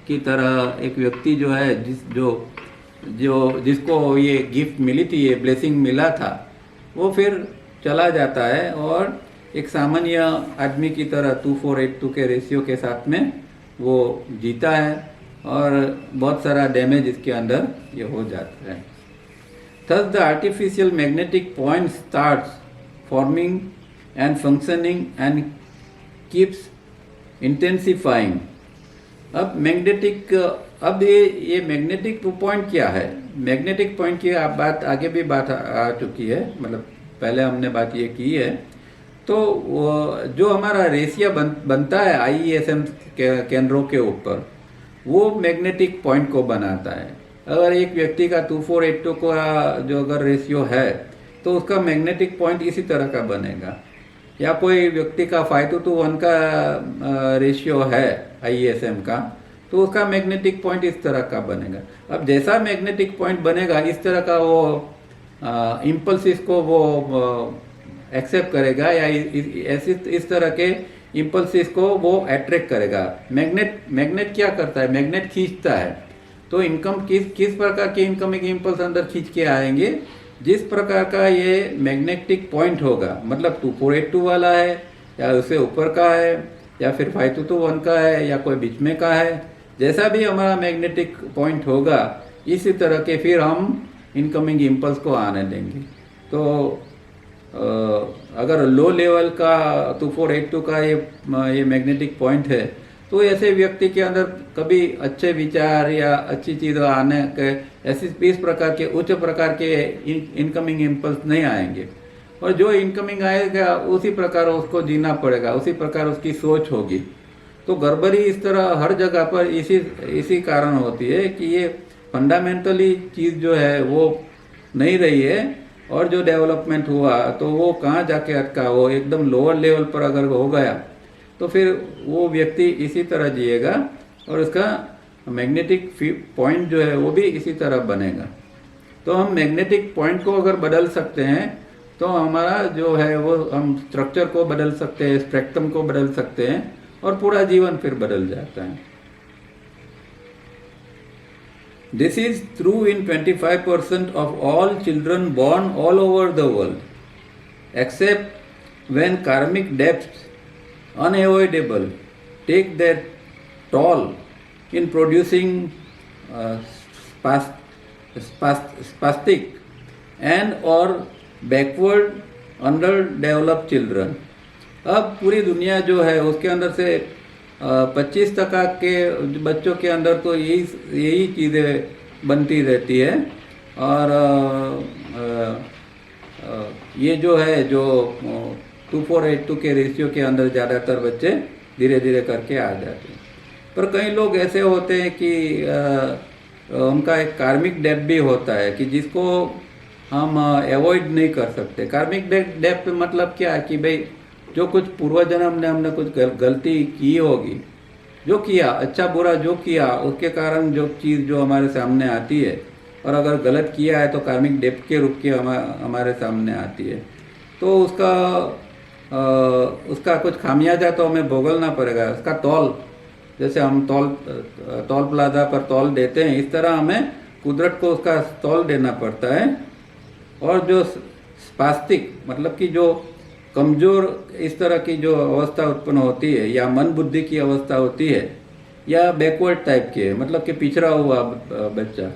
की तरह, एक व्यक्ति जो है जिसको ये गिफ्ट मिली थी, ये ब्लेसिंग मिला था, वो फिर चला जाता है और एक सामान्य आदमी की तरह 2482 के रेशियो के साथ में वो जीता है, और बहुत सारा डैमेज इसके अंदर ये हो जाता है। Thus the artificial magnetic point starts forming and functioning and keeps intensifying. अब ये मैग्नेटिक पॉइंट क्या है? मैग्नेटिक पॉइंट की बात आगे भी बात आ चुकी है, मतलब पहले हमने बात ये की है। तो जो हमारा रेशिया बनता है IESM केंद्रों के ऊपर, वो मैग्नेटिक पॉइंट को बनाता है। अगर एक व्यक्ति का 2482 का जो अगर रेशियो है तो उसका मैग्नेटिक पॉइंट इसी तरह का बनेगा, या कोई व्यक्ति का 5:1 का रेशियो है IESM का, तो उसका मैग्नेटिक पॉइंट इस तरह का बनेगा। अब जैसा मैग्नेटिक पॉइंट बनेगा इस तरह का वो इम्पल्सिस को वो एक्सेप्ट करेगा, या इस तरह के इम्पल्सिस को वो अट्रैक्ट करेगा। मैग्नेट क्या करता है? मैग्नेट खींचता है। तो किस प्रकार के इनकमिंग इम्पल्स अंदर खींच के आएंगे? जिस प्रकार का ये मैग्नेटिक पॉइंट होगा, मतलब 2482 वाला है, या उससे ऊपर का है, या फिर 5:1 का है, या कोई बीच में का है, जैसा भी हमारा मैग्नेटिक पॉइंट होगा इसी तरह के फिर हम इनकमिंग इम्पल्स को आने देंगे। तो अगर लो लेवल का 2482 का ये मैग्नेटिक पॉइंट है, तो ऐसे व्यक्ति के अंदर कभी अच्छे विचार या अच्छी चीज़ आने के इस प्रकार के उच्च प्रकार के इनकमिंग इम्पल्स नहीं आएंगे, और जो इनकमिंग आएगा उसी प्रकार उसको जीना पड़ेगा, उसी प्रकार उसकी सोच होगी। तो गड़बड़ी इस तरह हर जगह पर इसी कारण होती है कि ये फंडामेंटली चीज़ जो है वो नहीं रही है, और जो डेवलपमेंट हुआ तो वो कहाँ जाके अटका, वो एकदम लोअर लेवल पर अगर हो गया तो फिर वो व्यक्ति इसी तरह जिएगा, और उसका मैग्नेटिक पॉइंट जो है वो भी इसी तरह बनेगा। तो हम मैग्नेटिक पॉइंट को अगर बदल सकते हैं तो हमारा जो है वो हम स्ट्रक्चर को बदल सकते हैं, स्पेक्ट्रम को बदल सकते हैं, और पूरा जीवन फिर बदल जाता है। This is true in 25% of all children born all over the world, except when karmic depths, unavoidable, take their toll in producing spastic and or backward underdeveloped children. अब पूरी दुनिया जो है उसके अंदर से 25% के बच्चों के अंदर तो यही चीज़ें बनती रहती है, और ये जो है जो 2482 के रेशियो के अंदर ज़्यादातर बच्चे धीरे धीरे करके आ जाते हैं। पर कई लोग ऐसे होते हैं कि उनका एक कार्मिक डेप्थ भी होता है कि जिसको हम अवॉइड नहीं कर सकते। कार्मिक डेप्थ मतलब क्या है कि भाई जो कुछ पूर्व जन्म में हमने कुछ गलती की होगी, जो किया, अच्छा बुरा जो किया, उसके कारण जो चीज़ जो हमारे सामने आती है, और अगर गलत किया है तो कार्मिक डेप्थ के रूप के हमारे सामने आती है, तो उसका कुछ खामियाजा तो हमें भोगलना पड़ेगा। उसका तौल, जैसे हम तौल प्लाजा पर तौल देते हैं, इस तरह हमें कुदरत को उसका तौल देना पड़ता है। और जो स्पास्टिक मतलब कि जो कमज़ोर इस तरह की जो अवस्था उत्पन्न होती है, या मन बुद्धि की अवस्था होती है, या बैकवर्ड टाइप की है, मतलब कि पिछड़ा हुआ बच्चा,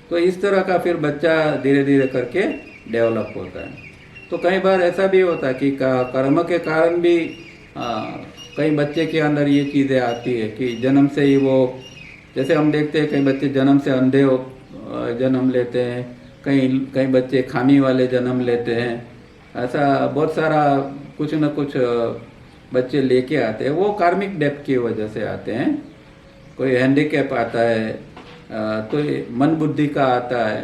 तो इस तरह का फिर बच्चा धीरे धीरे करके डेवलप होता है। तो कई बार ऐसा भी होता है कि कर्म के कारण भी कई बच्चे के अंदर ये चीज़ें आती है कि जन्म से ही वो, जैसे हम देखते हैं कई बच्चे जन्म से अंधे जन्म लेते हैं, कई बच्चे खामी वाले जन्म लेते हैं, ऐसा बहुत सारा कुछ न कुछ बच्चे लेके आते हैं, वो कार्मिक डेप्थ की वजह से आते हैं। कोई हैंडीकैप आता है, तो मन बुद्धि का आता है,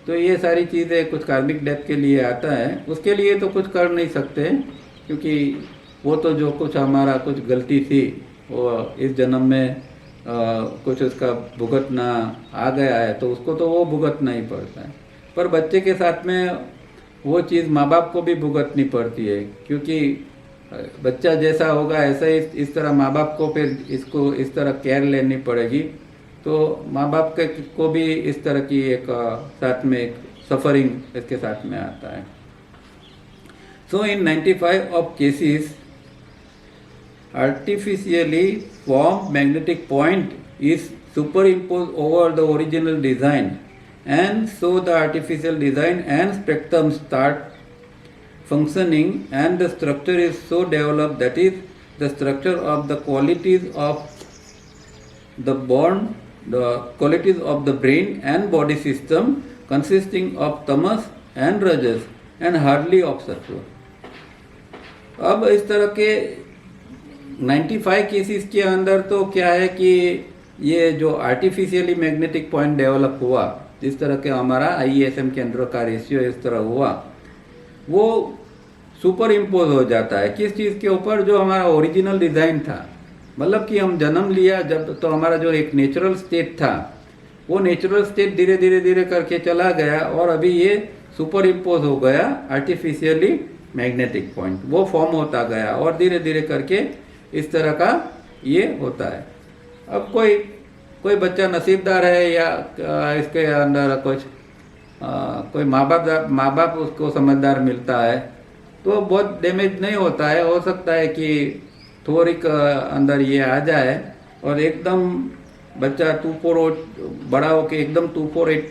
तो ये सारी चीज़ें कुछ कार्मिक डेप्थ के लिए आता है। उसके लिए तो कुछ कर नहीं सकते, क्योंकि वो तो जो कुछ हमारा कुछ गलती थी वो इस जन्म में कुछ उसका भुगतना आ गया है, तो उसको तो वो भुगतना ही पड़ता है। पर बच्चे के साथ में वो चीज़ माँ बाप को भी भुगतनी पड़ती है, क्योंकि बच्चा जैसा होगा ऐसा ही इस तरह माँ बाप को फिर इसको इस तरह केयर लेनी पड़ेगी। तो माँ बाप के को भी इस तरह की एक साथ में एक सफरिंग इसके साथ में आता है। सो इन 95 of cases artificially formed magnetic point is superimposed over the original design, and so the artificial design and spectrum start functioning, and the structure is so developed, that is the structure of the qualities of the qualities of the brain and body system consisting of tamas and rajas and hardly of sattva। अब इस तरह के 95 cases के अंदर तो क्या है कि ये जो आर्टिफिशियली मैग्नेटिक पॉइंट डेवलप हुआ, जिस तरह के हमारा IESM केंद्र का रेशियो इस तरह हुआ, वो सुपर इम्पोज हो जाता है किस चीज़ के ऊपर, जो हमारा ओरिजिनल डिज़ाइन था। मतलब कि हम जन्म लिया जब, तो हमारा जो एक नेचुरल स्टेट था, वो नेचुरल स्टेट धीरे धीरे धीरे करके चला गया, और अभी ये सुपर इम्पोज हो गया आर्टिफिशियली मैग्नेटिक पॉइंट, वो फॉर्म होता गया, और धीरे धीरे करके इस तरह का ये होता है। अब कोई बच्चा नसीबदार है, या इसके अंदर कोई माँ बाप उसको समझदार मिलता है, तो बहुत डैमेज नहीं होता है। हो सकता है कि थोड़ी अंदर ये आ जाए, और एकदम बच्चा 248 बड़ा होके एकदम 248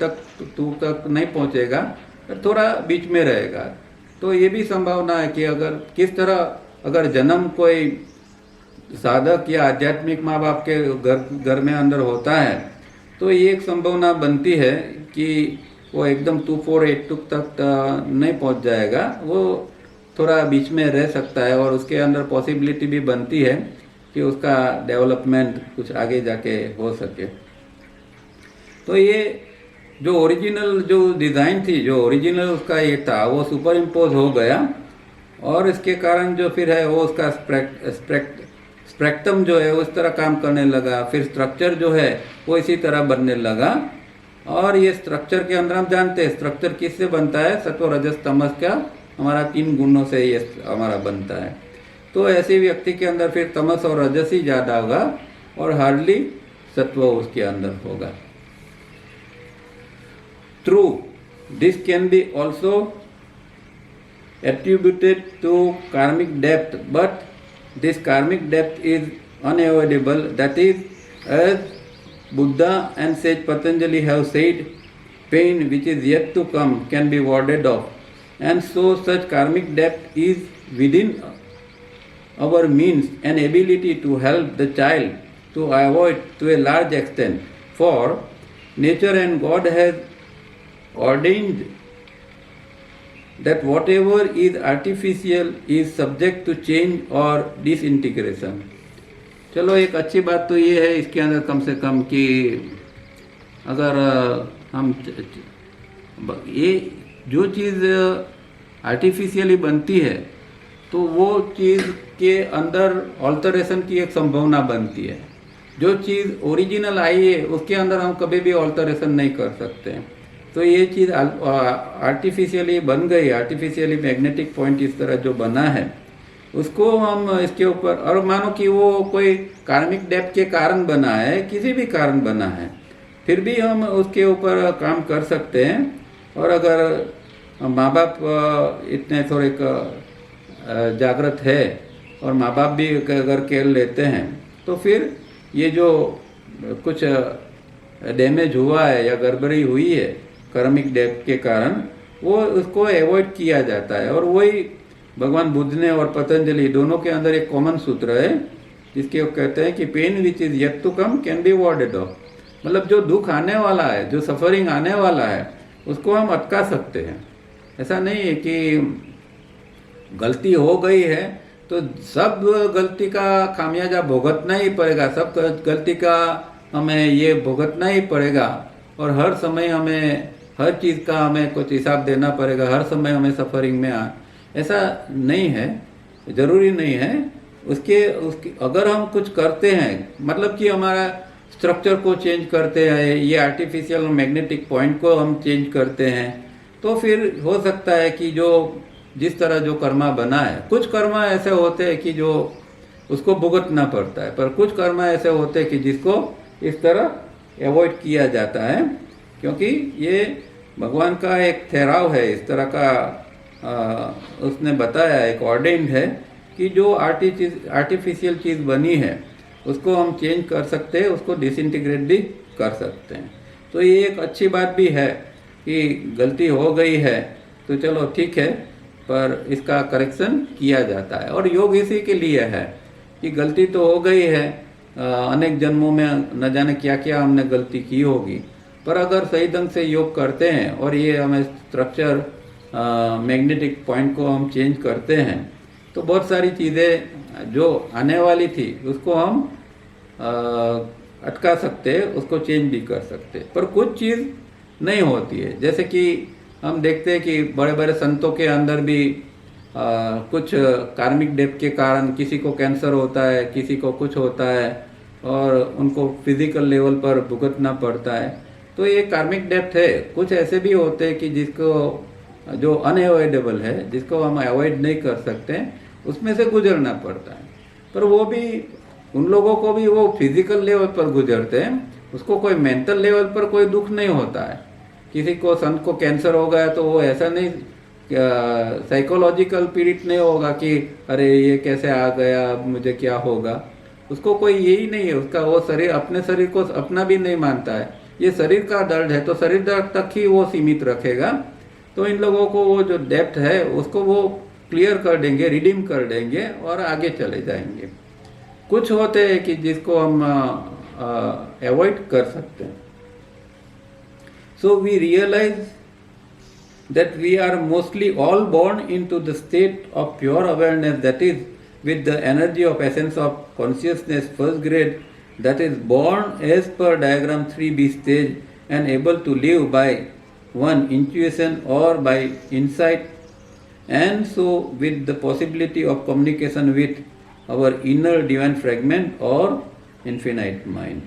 तक नहीं पहुँचेगा, थोड़ा बीच में रहेगा। तो ये भी संभावना है कि अगर किस तरह अगर जन्म कोई साधक या आध्यात्मिक माँ बाप के घर में अंदर होता है, तो ये एक संभावना बनती है कि वो एकदम 248 तक नहीं पहुंच जाएगा, वो थोड़ा बीच में रह सकता है, और उसके अंदर पॉसिबिलिटी भी बनती है कि उसका डेवलपमेंट कुछ आगे जाके हो सके। तो ये जो ओरिजिनल जो डिज़ाइन थी, जो ओरिजिनल उसका ये था, वो सुपर इम्पोज हो गया, और इसके कारण जो फिर है वो उसका स्पेक्ट्रम जो है उस तरह काम करने लगा। फिर स्ट्रक्चर जो है वो इसी तरह बनने लगा, और ये स्ट्रक्चर के अंदर हम जानते हैं स्ट्रक्चर किससे बनता है, सत्व रजस तमस का हमारा 3 गुणों से ये हमारा बनता है। तो ऐसे व्यक्ति के अंदर फिर तमस और रजस ही ज़्यादा होगा, और हार्डली सत्व उसके अंदर होगा। True, this can be also attributed to karmic depth, but this karmic depth is unavoidable. That is, as Buddha and sage Patanjali have said, pain which is yet to come can be warded off, and so such karmic depth is within our means and ability to help the child to avoid to a large extent. For nature and God has ordained that whatever is artificial is subject to change or disintegration। चलो, एक अच्छी बात तो ये है इसके अंदर कम से कम कि अगर हम ये जो चीज़ आर्टिफिशियली बनती है, तो वो चीज़ के अंदर ऑल्टरेशन की एक संभावना बनती है। जो चीज़ ओरिजिनल आई है उसके अंदर हम कभी भी ऑल्टरेशन नहीं कर सकते हैं। तो ये चीज़ आर्टिफिशियली बन गई, आर्टिफिशियली मैग्नेटिक पॉइंट इस तरह जो बना है, उसको हम इसके ऊपर, और मानो कि वो कोई कार्मिक डेप्थ के कारण बना है, किसी भी कारण बना है, फिर भी हम उसके ऊपर काम कर सकते हैं। और अगर माँ बाप इतने थोड़े जागृत है और माँ बाप भी अगर केयर लेते हैं, तो फिर ये जो कुछ डैमेज हुआ है या गड़बड़ी हुई है कार्मिक डेप्थ के कारण, वो उसको अवॉइड किया जाता है। और वही भगवान बुद्ध ने और पतंजलि दोनों के अंदर एक कॉमन सूत्र है, जिसके वो कहते हैं कि pain which is yet to come can be warded off. मतलब जो दुख आने वाला है, जो सफरिंग आने वाला है, उसको हम अटका सकते हैं। ऐसा नहीं है कि गलती हो गई है तो सब गलती का खामियाजा भुगतना ही पड़ेगा, सब गलती का हमें ये भुगतना ही पड़ेगा। और हर समय हमें हर चीज़ का हमें कुछ हिसाब देना पड़ेगा, हर समय हमें सफरिंग में ऐसा नहीं है, ज़रूरी नहीं है। उसके अगर हम कुछ करते हैं, मतलब कि हमारा स्ट्रक्चर को चेंज करते हैं, ये आर्टिफिशियल मैग्नेटिक पॉइंट को हम चेंज करते हैं, तो फिर हो सकता है कि जो जिस तरह जो कर्मा बना है, कुछ कर्मा ऐसे होते हैं कि जो उसको भुगतना पड़ता है, पर कुछ कर्मा ऐसे होते हैं कि जिसको इस तरह अवॉइड किया जाता है, क्योंकि ये भगवान का एक ठहराव है, इस तरह का उसने बताया, एक ऑर्डेन्ड है कि जो आर्टिफिशियल चीज़ बनी है उसको हम चेंज कर सकते हैं, उसको डिसइंटीग्रेट भी कर सकते हैं। तो ये एक अच्छी बात भी है कि गलती हो गई है तो चलो ठीक है, पर इसका करेक्शन किया जाता है। और योग इसी के लिए है कि गलती तो हो गई है, अनेक जन्मों में न जाने क्या क्या हमने गलती की होगी, पर अगर सही ढंग से योग करते हैं और ये हमें स्ट्रक्चर मैग्नेटिक पॉइंट को हम चेंज करते हैं तो बहुत सारी चीज़ें जो आने वाली थी उसको हम अटका सकते हैं, उसको चेंज भी कर सकते हैं। पर कुछ चीज़ नहीं होती है, जैसे कि हम देखते हैं कि बड़े बड़े संतों के अंदर भी कुछ कार्मिक डेप्थ के कारण किसी को कैंसर होता है, किसी को कुछ होता है और उनको फिजिकल लेवल पर भुगतना पड़ता है। तो ये कार्मिक डेप्थ है। कुछ ऐसे भी होते हैं कि जिसको जो अनअवॉइडेबल है, जिसको हम अवॉइड नहीं कर सकते, उसमें से गुजरना पड़ता है। पर वो भी उन लोगों को भी वो फिजिकल लेवल पर गुजरते हैं, उसको कोई मेंटल लेवल पर कोई दुख नहीं होता है। किसी को संत को कैंसर हो गया तो वो ऐसा नहीं साइकोलॉजिकल पीड़ित नहीं होगा कि अरे ये कैसे आ गया, मुझे क्या होगा। उसको कोई यही नहीं है, उसका वो शरीर अपने शरीर को अपना भी नहीं मानता है, ये शरीर का दर्द है तो शरीर दर्द तक ही वो सीमित रखेगा। तो इन लोगों को वो जो डेप्थ है उसको वो क्लियर कर देंगे, रिडीम कर देंगे और आगे चले जाएंगे। कुछ होते हैं कि जिसको हम अवॉइड कर सकते हैं। So we realise that we are mostly all born into the state of pure awareness, that is with the energy of essence of consciousness first grade, that is born as per diagram 3b stage and able to live by one intuition or by insight, and so with the possibility of communication with our inner divine fragment or infinite mind।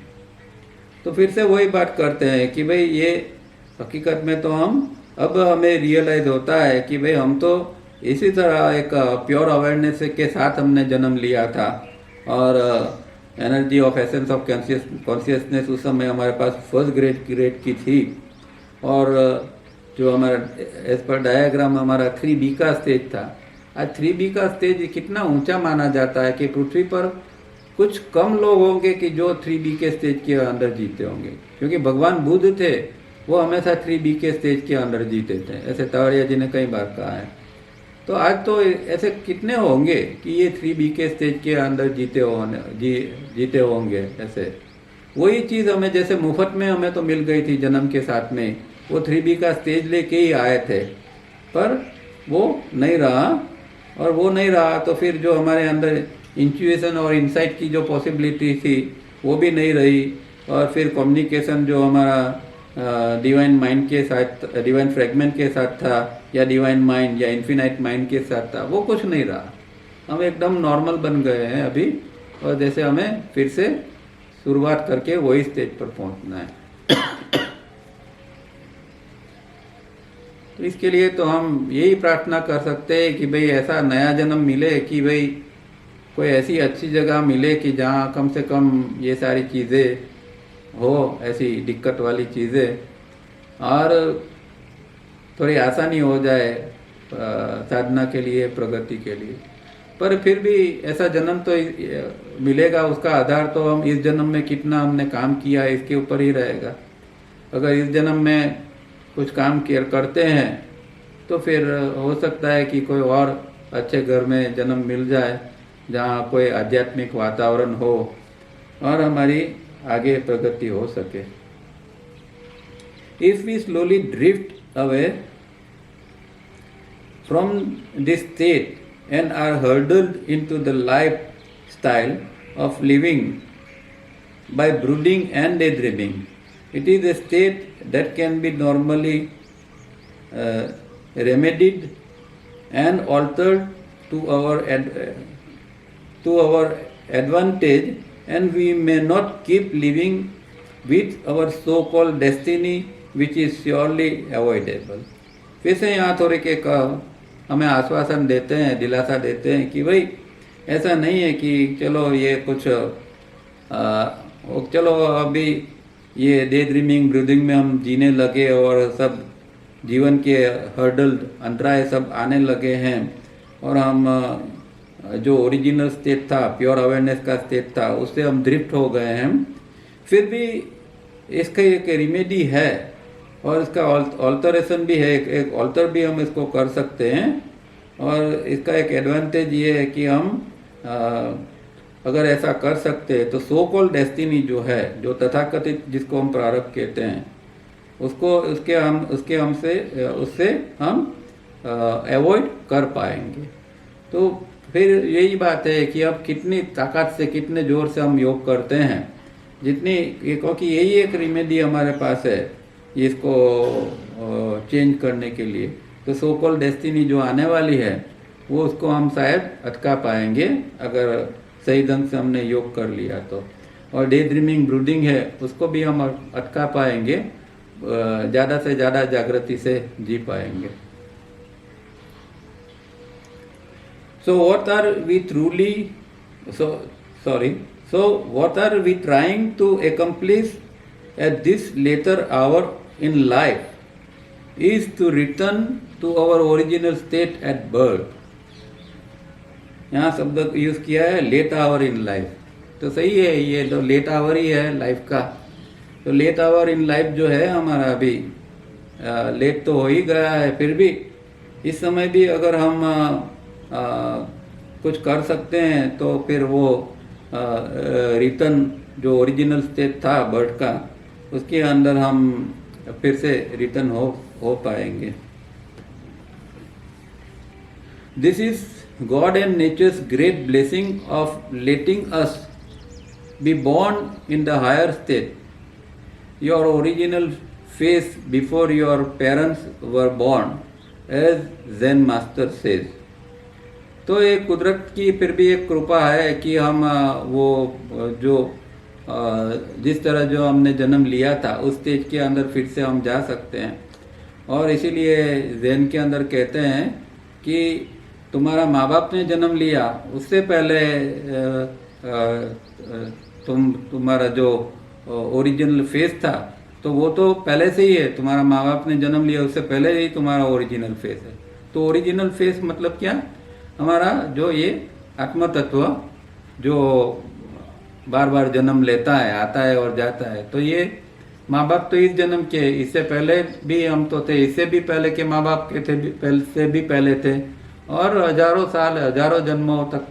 तो फिर से वही बात करते हैं कि भाई ये हकीकत में तो हम अब हमें रियलाइज होता है कि भाई हम तो इसी तरह एक प्योर अवेयरनेस के साथ हमने जन्म लिया था और energy of essence of consciousness उस समय हमारे पास फर्स्ट ग्रेड की थी। और जो हमारा एज पर डायग्राम हमारा 3B का स्टेज था। आज 3B का स्टेज कितना ऊंचा माना जाता है कि पृथ्वी पर कुछ कम लोग होंगे कि जो 3B के स्टेज के अंदर जीते होंगे, क्योंकि भगवान बुद्ध थे वो हमेशा 3B के स्टेज के अंदर जीते थे, ऐसे तावड़िया जी ने कई बार कहा है। तो आज तो ऐसे कितने होंगे कि ये 3B के स्टेज के अंदर जीते होंगे। ऐसे वही चीज़ हमें जैसे मुफ्त में हमें तो मिल गई थी जन्म के साथ में, वो 3B का स्टेज लेके ही आए थे, पर वो नहीं रहा। और वो नहीं रहा तो फिर जो हमारे अंदर इंट्यूशन और इंसाइट की जो पॉसिबिलिटी थी वो भी नहीं रही। और फिर कम्युनिकेशन जो हमारा डिवाइन माइंड के साथ, डिवाइन फ्रेगमेंट के साथ था, या डिवाइन माइंड या इन्फिनाइट माइंड के साथ था, वो कुछ नहीं रहा। हम एकदम नॉर्मल बन गए हैं अभी, और जैसे हमें फिर से शुरुआत करके वही स्टेज पर पहुंचना है। तो इसके लिए तो हम यही प्रार्थना कर सकते हैं कि भाई ऐसा नया जन्म मिले, कि भाई कोई ऐसी अच्छी जगह मिले कि जहाँ कम से कम ये सारी चीज़ें हो, ऐसी दिक्कत वाली चीज़ें, और थोड़ी आसानी हो जाए साधना के लिए, प्रगति के लिए। पर फिर भी ऐसा जन्म तो मिलेगा, उसका आधार तो हम इस जन्म में कितना हमने काम किया इसके ऊपर ही रहेगा। अगर इस जन्म में कुछ काम करते हैं तो फिर हो सकता है कि कोई और अच्छे घर में जन्म मिल जाए जहाँ कोई आध्यात्मिक वातावरण हो और हमारी आगे प्रगति हो सके। If we slowly drift away from this state and are hurdled into the lifestyle of living by brooding and daydreaming. It is a state that can be normally remedied and altered to our advantage, and we may not keep living with our so-called destiny, which is surely avoidable. फिर से यहाँ थोड़े के हमें आश्वासन देते हैं, दिलासा देते हैं कि भाई ऐसा नहीं है कि चलो ये कुछ चलो अभी ये डे ड्रीमिंग ब्रीदिंग में हम जीने लगे और सब जीवन के हर्डल अंतराय सब आने लगे हैं और हम जो ओरिजिनल स्टेट था, प्योर अवेयरनेस का स्टेट था, उससे हम ड्रिफ्ट हो गए हैं। फिर भी इसका एक रेमेडी है और इसका ऑल्टरेशन भी है, एक ऑल्टर भी हम इसको कर सकते हैं। और इसका एक एडवांटेज ये है कि हम अगर ऐसा कर सकते हैं तो सो कॉल्ड डेस्टिनी जो है, जो तथाकथित जिसको हम प्रारब्ध कहते हैं, उससे हम अवॉइड कर पाएंगे। तो फिर यही बात है कि अब कितनी ताकत से, कितने जोर से हम योग करते हैं, जितनी, क्योंकि यही एक रेमेडी हमारे पास है इसको चेंज करने के लिए। तो सो कॉल्ड डेस्टिनी जो आने वाली है वो उसको हम शायद अटका पाएंगे अगर सही ढंग से हमने योग कर लिया तो। और डे ड्रीमिंग ब्रूडिंग है उसको भी हम अटका पाएंगे, ज़्यादा से ज़्यादा जागृति से जी पाएंगे। So what are we trying to accomplish at this later hour in life is to return to our original state at birth. यहाँ शब्द यूज किया है लेट आवर इन लाइफ, तो सही है, ये तो लेट आवर ही है लाइफ का। तो लेट आवर इन लाइफ जो है हमारा अभी लेट तो हो ही गया है, फिर भी इस समय भी अगर हम कुछ कर सकते हैं तो फिर वो रिटर्न जो ओरिजिनल स्टेट था बर्ड का, उसके अंदर हम फिर से रिटर्न हो पाएंगे। This is God and nature's great blessing of letting us be born in the higher state, your original face before your parents were born, as Zen master says. तो एक कुदरत की फिर भी एक कृपा है कि हम वो जो जिस तरह जो हमने जन्म लिया था उस स्टेज के अंदर फिर से हम जा सकते हैं। और इसीलिए ज़ेन के अंदर कहते हैं कि तुम्हारा माँ बाप ने जन्म लिया उससे पहले तुम्हारा जो ओरिजिनल फेस था तो वो तो पहले से ही है। तुम्हारा माँ बाप ने जन्म लिया उससे पहले ही तुम्हारा ओरिजिनल फेस है। तो ओरिजिनल फेस मतलब क्या? हमारा जो ये आत्म तत्व जो बार बार जन्म लेता है, आता है और जाता है। तो ये माँ बाप तो इस जन्म के, इससे पहले भी हम तो थे, इससे भी पहले के माँ बाप के थे, से भी पहले थे, और हजारों साल, हजारों जन्मों तक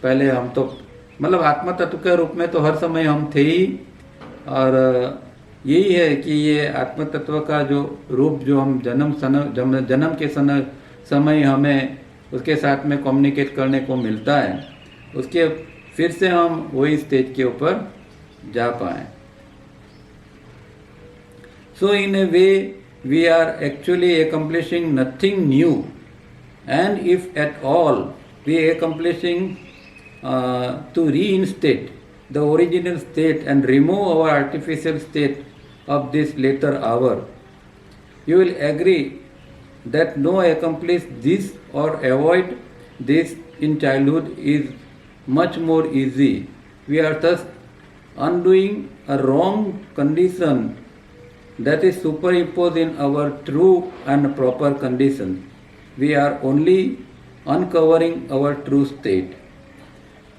पहले हम तो, मतलब आत्म तत्व के रूप में तो हर समय हम थे ही। और यही है कि ये आत्म तत्व का जो रूप जो हम जन्म के समय हमें उसके साथ में कम्युनिकेट करने को मिलता है, उसके फिर से हम वही स्टेज के ऊपर जा पाए। So in a way we are actually accomplishing nothing new, and if at all we accomplishing to reinstate the original state and remove our artificial state of this later hour. You will agree that no accomplish this or avoid this in childhood is much more easy. We are thus undoing a wrong condition that is superimposed in our true and proper condition. We are only uncovering our true state.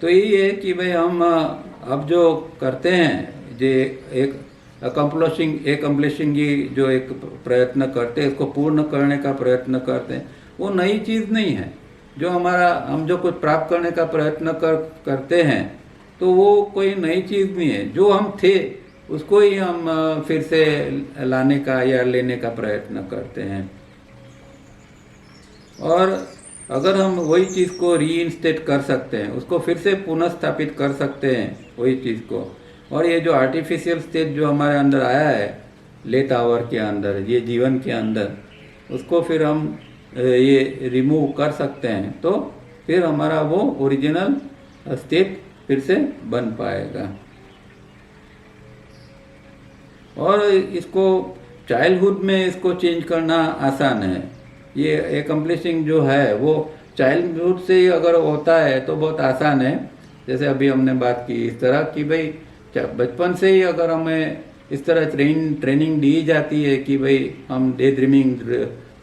तो यही है कि भाई हम अब जो करते हैं, जो एक अकम्प्लिशिंग की जो एक प्रयत्न करते हैं, इसको पूर्ण करने का प्रयत्न करते हैं, वो नई चीज़ नहीं है। जो हम जो कुछ प्राप्त करने का प्रयत्न करते हैं तो वो कोई नई चीज़ नहीं है। जो हम थे उसको ही हम फिर से लाने का या लेने का प्रयत्न करते हैं। और अगर हम वही चीज़ को रीइंस्टेट कर सकते हैं, उसको फिर से पुनः स्थापित कर सकते हैं वही चीज़ को, और ये जो आर्टिफिशियल स्टेट जो हमारे अंदर आया है लेट आवर के अंदर, ये जीवन के अंदर, उसको फिर हम ये रिमूव कर सकते हैं, तो फिर हमारा वो ओरिजिनल स्टेट फिर से बन पाएगा। और इसको चाइल्डहुड में इसको चेंज करना आसान है। ये एकम्प्लिशिंग जो है वो चाइल्डहुड से ही अगर होता है तो बहुत आसान है। जैसे अभी हमने बात की इस तरह कि भाई बचपन से ही अगर हमें इस तरह ट्रेनिंग दी जाती है कि भाई हम डे ड्रीमिंग,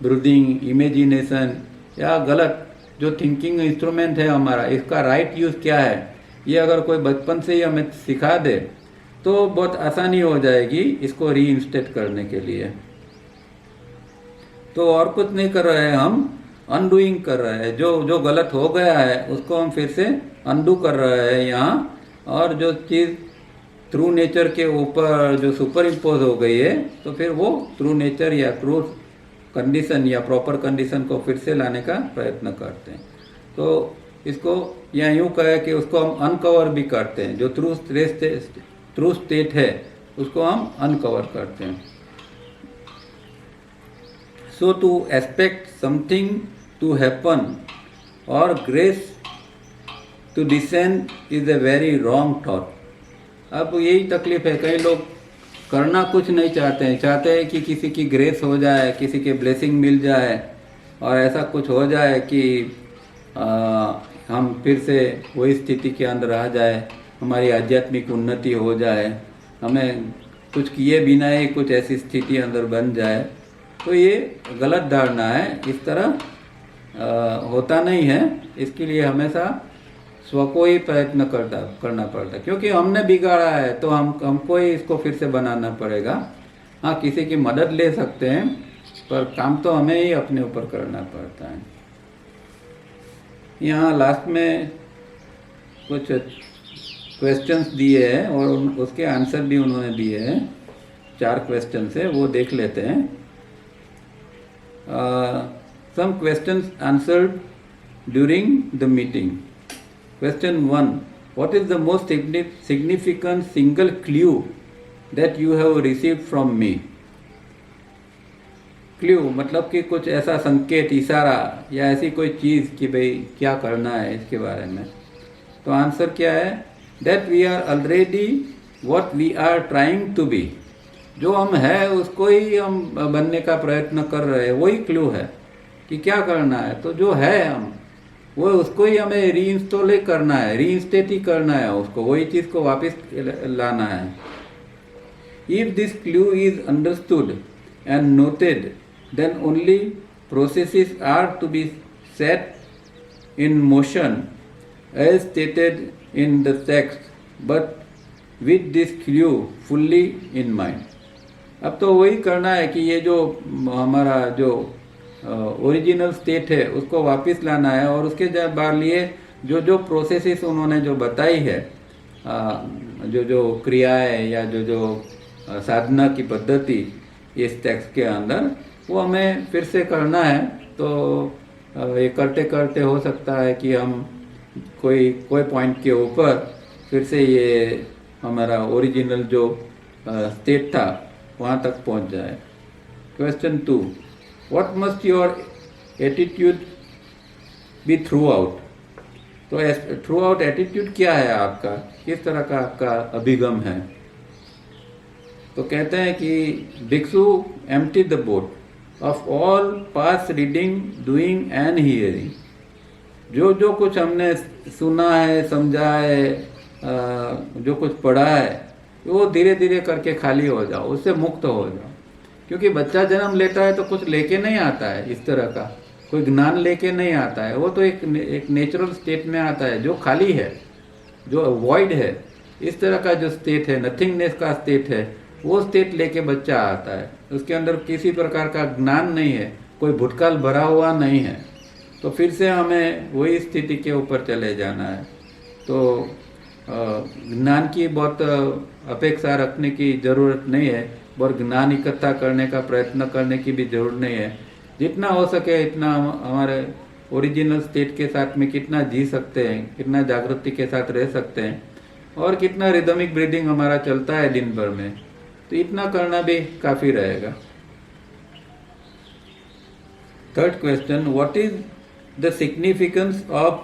ब्रीदिंग, इमेजिनेशन या गलत जो थिंकिंग इंस्ट्रूमेंट है हमारा, इसका राइट यूज़ क्या है, ये अगर कोई बचपन से ही हमें सिखा दे तो बहुत आसानी हो जाएगी इसको रीइंस्टेट करने के लिए। तो और कुछ नहीं कर रहे हैं, हम अनडूइंग कर रहे हैं। जो गलत हो गया है उसको हम फिर से अनडू कर रहे हैं यहाँ, और जो चीज़ थ्रू नेचर के ऊपर जो सुपर इम्पोज हो गई है तो फिर वो थ्रू नेचर या थ्रू कंडीशन या प्रॉपर कंडीशन को फिर से लाने का प्रयत्न करते हैं। तो इसको या यूँ कहे कि उसको हम अनकवर भी करते हैं, जो थ्रू स्टेट है उसको हम अनकवर करते हैं। So to expect something to happen और grace to descend is a very wrong thought. अब यही तकलीफ है, कई लोग करना कुछ नहीं चाहते हैं, चाहते हैं कि किसी की ग्रेस हो जाए, किसी के ब्लेसिंग मिल जाए और ऐसा कुछ हो जाए कि हम फिर से वही स्थिति के अंदर आ जाए, हमारी आध्यात्मिक उन्नति हो जाए, हमें कुछ किए बिना ही कुछ ऐसी स्थिति अंदर बन जाए। तो ये गलत धारणा है, इस तरह होता नहीं है। इसके लिए हमेशा स्व को ही प्रयत्न करना पड़ता, क्योंकि हमने बिगाड़ा है तो हमको ही इसको फिर से बनाना पड़ेगा। हाँ, किसी की मदद ले सकते हैं पर काम तो हमें ही अपने ऊपर करना पड़ता है। यहाँ लास्ट में कुछ क्वेश्चंस दिए हैं और उसके आंसर भी उन्होंने दिए हैं। 4 क्वेश्चन है, वो देख लेते हैं। Some questions answered during the meeting. Question 1. What is the most significant single clue that you have received from me? Clue मतलब कि कुछ ऐसा संकेत, इशारा या ऐसी कोई चीज़ कि भाई क्या करना है इसके बारे में। तो आंसर क्या है? That we are already what we are trying to be. जो हम है उसको ही हम बनने का प्रयत्न कर रहे हैं, वही क्लू है कि क्या करना है। तो जो है हम वो उसको ही हमें रीइंस्टॉल ही करना है, रीइंस्टेट ही करना है उसको, वही चीज़ को वापस लाना है। If this clue is understood and noted then only processes are to be set in motion as stated in the text but with this clue fully in mind. अब तो वही करना है कि ये जो हमारा जो ओरिजिनल स्टेट है उसको वापस लाना है, और उसके बाद लिए जो प्रोसेसेस उन्होंने जो बताई है, जो क्रियाएं या जो साधना की पद्धति इस टेक्स्ट के अंदर, वो हमें फिर से करना है। तो ये करते करते हो सकता है कि हम कोई पॉइंट के ऊपर फिर से ये हमारा ओरिजिनल जो स्टेट था वहाँ तक पहुँच जाए। Question 2. What must your attitude be throughout? तो throughout attitude क्या है आपका, किस तरह का आपका अभिगम है? तो कहते हैं कि भिक्षु empty the boat of all past reading, doing and hearing. जो कुछ हमने सुना है, समझा है, जो कुछ पढ़ा है, वो धीरे धीरे करके खाली हो जाओ, उससे मुक्त हो जाओ। क्योंकि बच्चा जन्म लेता है तो कुछ लेके नहीं आता है, इस तरह का कोई ज्ञान लेके नहीं आता है, वो तो एक नेचुरल स्टेट में आता है जो खाली है, जो वॉइड है। इस तरह का जो स्टेट है, नथिंगनेस का स्टेट है, वो स्टेट लेके बच्चा आता है। उसके अंदर किसी प्रकार का ज्ञान नहीं है, कोई भूतकाल भरा हुआ नहीं है। तो फिर से हमें वही स्थिति के ऊपर चले जाना है। तो ज्ञान की बहुत अपेक्षा रखने की ज़रूरत नहीं है, और ज्ञान इकट्ठा करने का प्रयत्न करने की भी जरूरत नहीं है। जितना हो सके इतना हमारे ओरिजिनल स्टेट के साथ में कितना जी सकते हैं, कितना जागृति के साथ रह सकते हैं और कितना रिदमिक ब्रीदिंग हमारा चलता है दिन भर में, तो इतना करना भी काफ़ी रहेगा। Third question, what is the significance of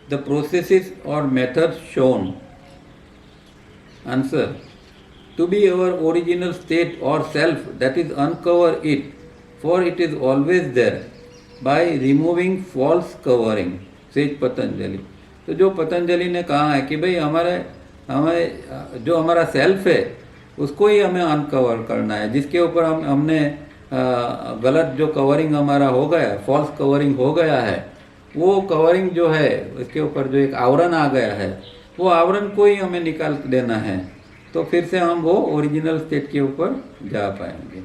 the processes और methods shown? Answer, to be our original state or self, that is uncover it, for it is always there, by removing false covering, says Patanjali. तो जो पतंजलि ने कहा है कि भाई हमें जो हमारा सेल्फ है उसको ही हमें अनकवर करना है, जिसके ऊपर हमने गलत जो कवरिंग हमारा हो गया, फॉल्स कवरिंग हो गया है, वो कवरिंग जो है उसके ऊपर जो एक आवरण आ गया है, वो आवरण को ही हमें निकाल देना है, तो फिर से हम वो ओरिजिनल स्टेट के ऊपर जा पाएंगे।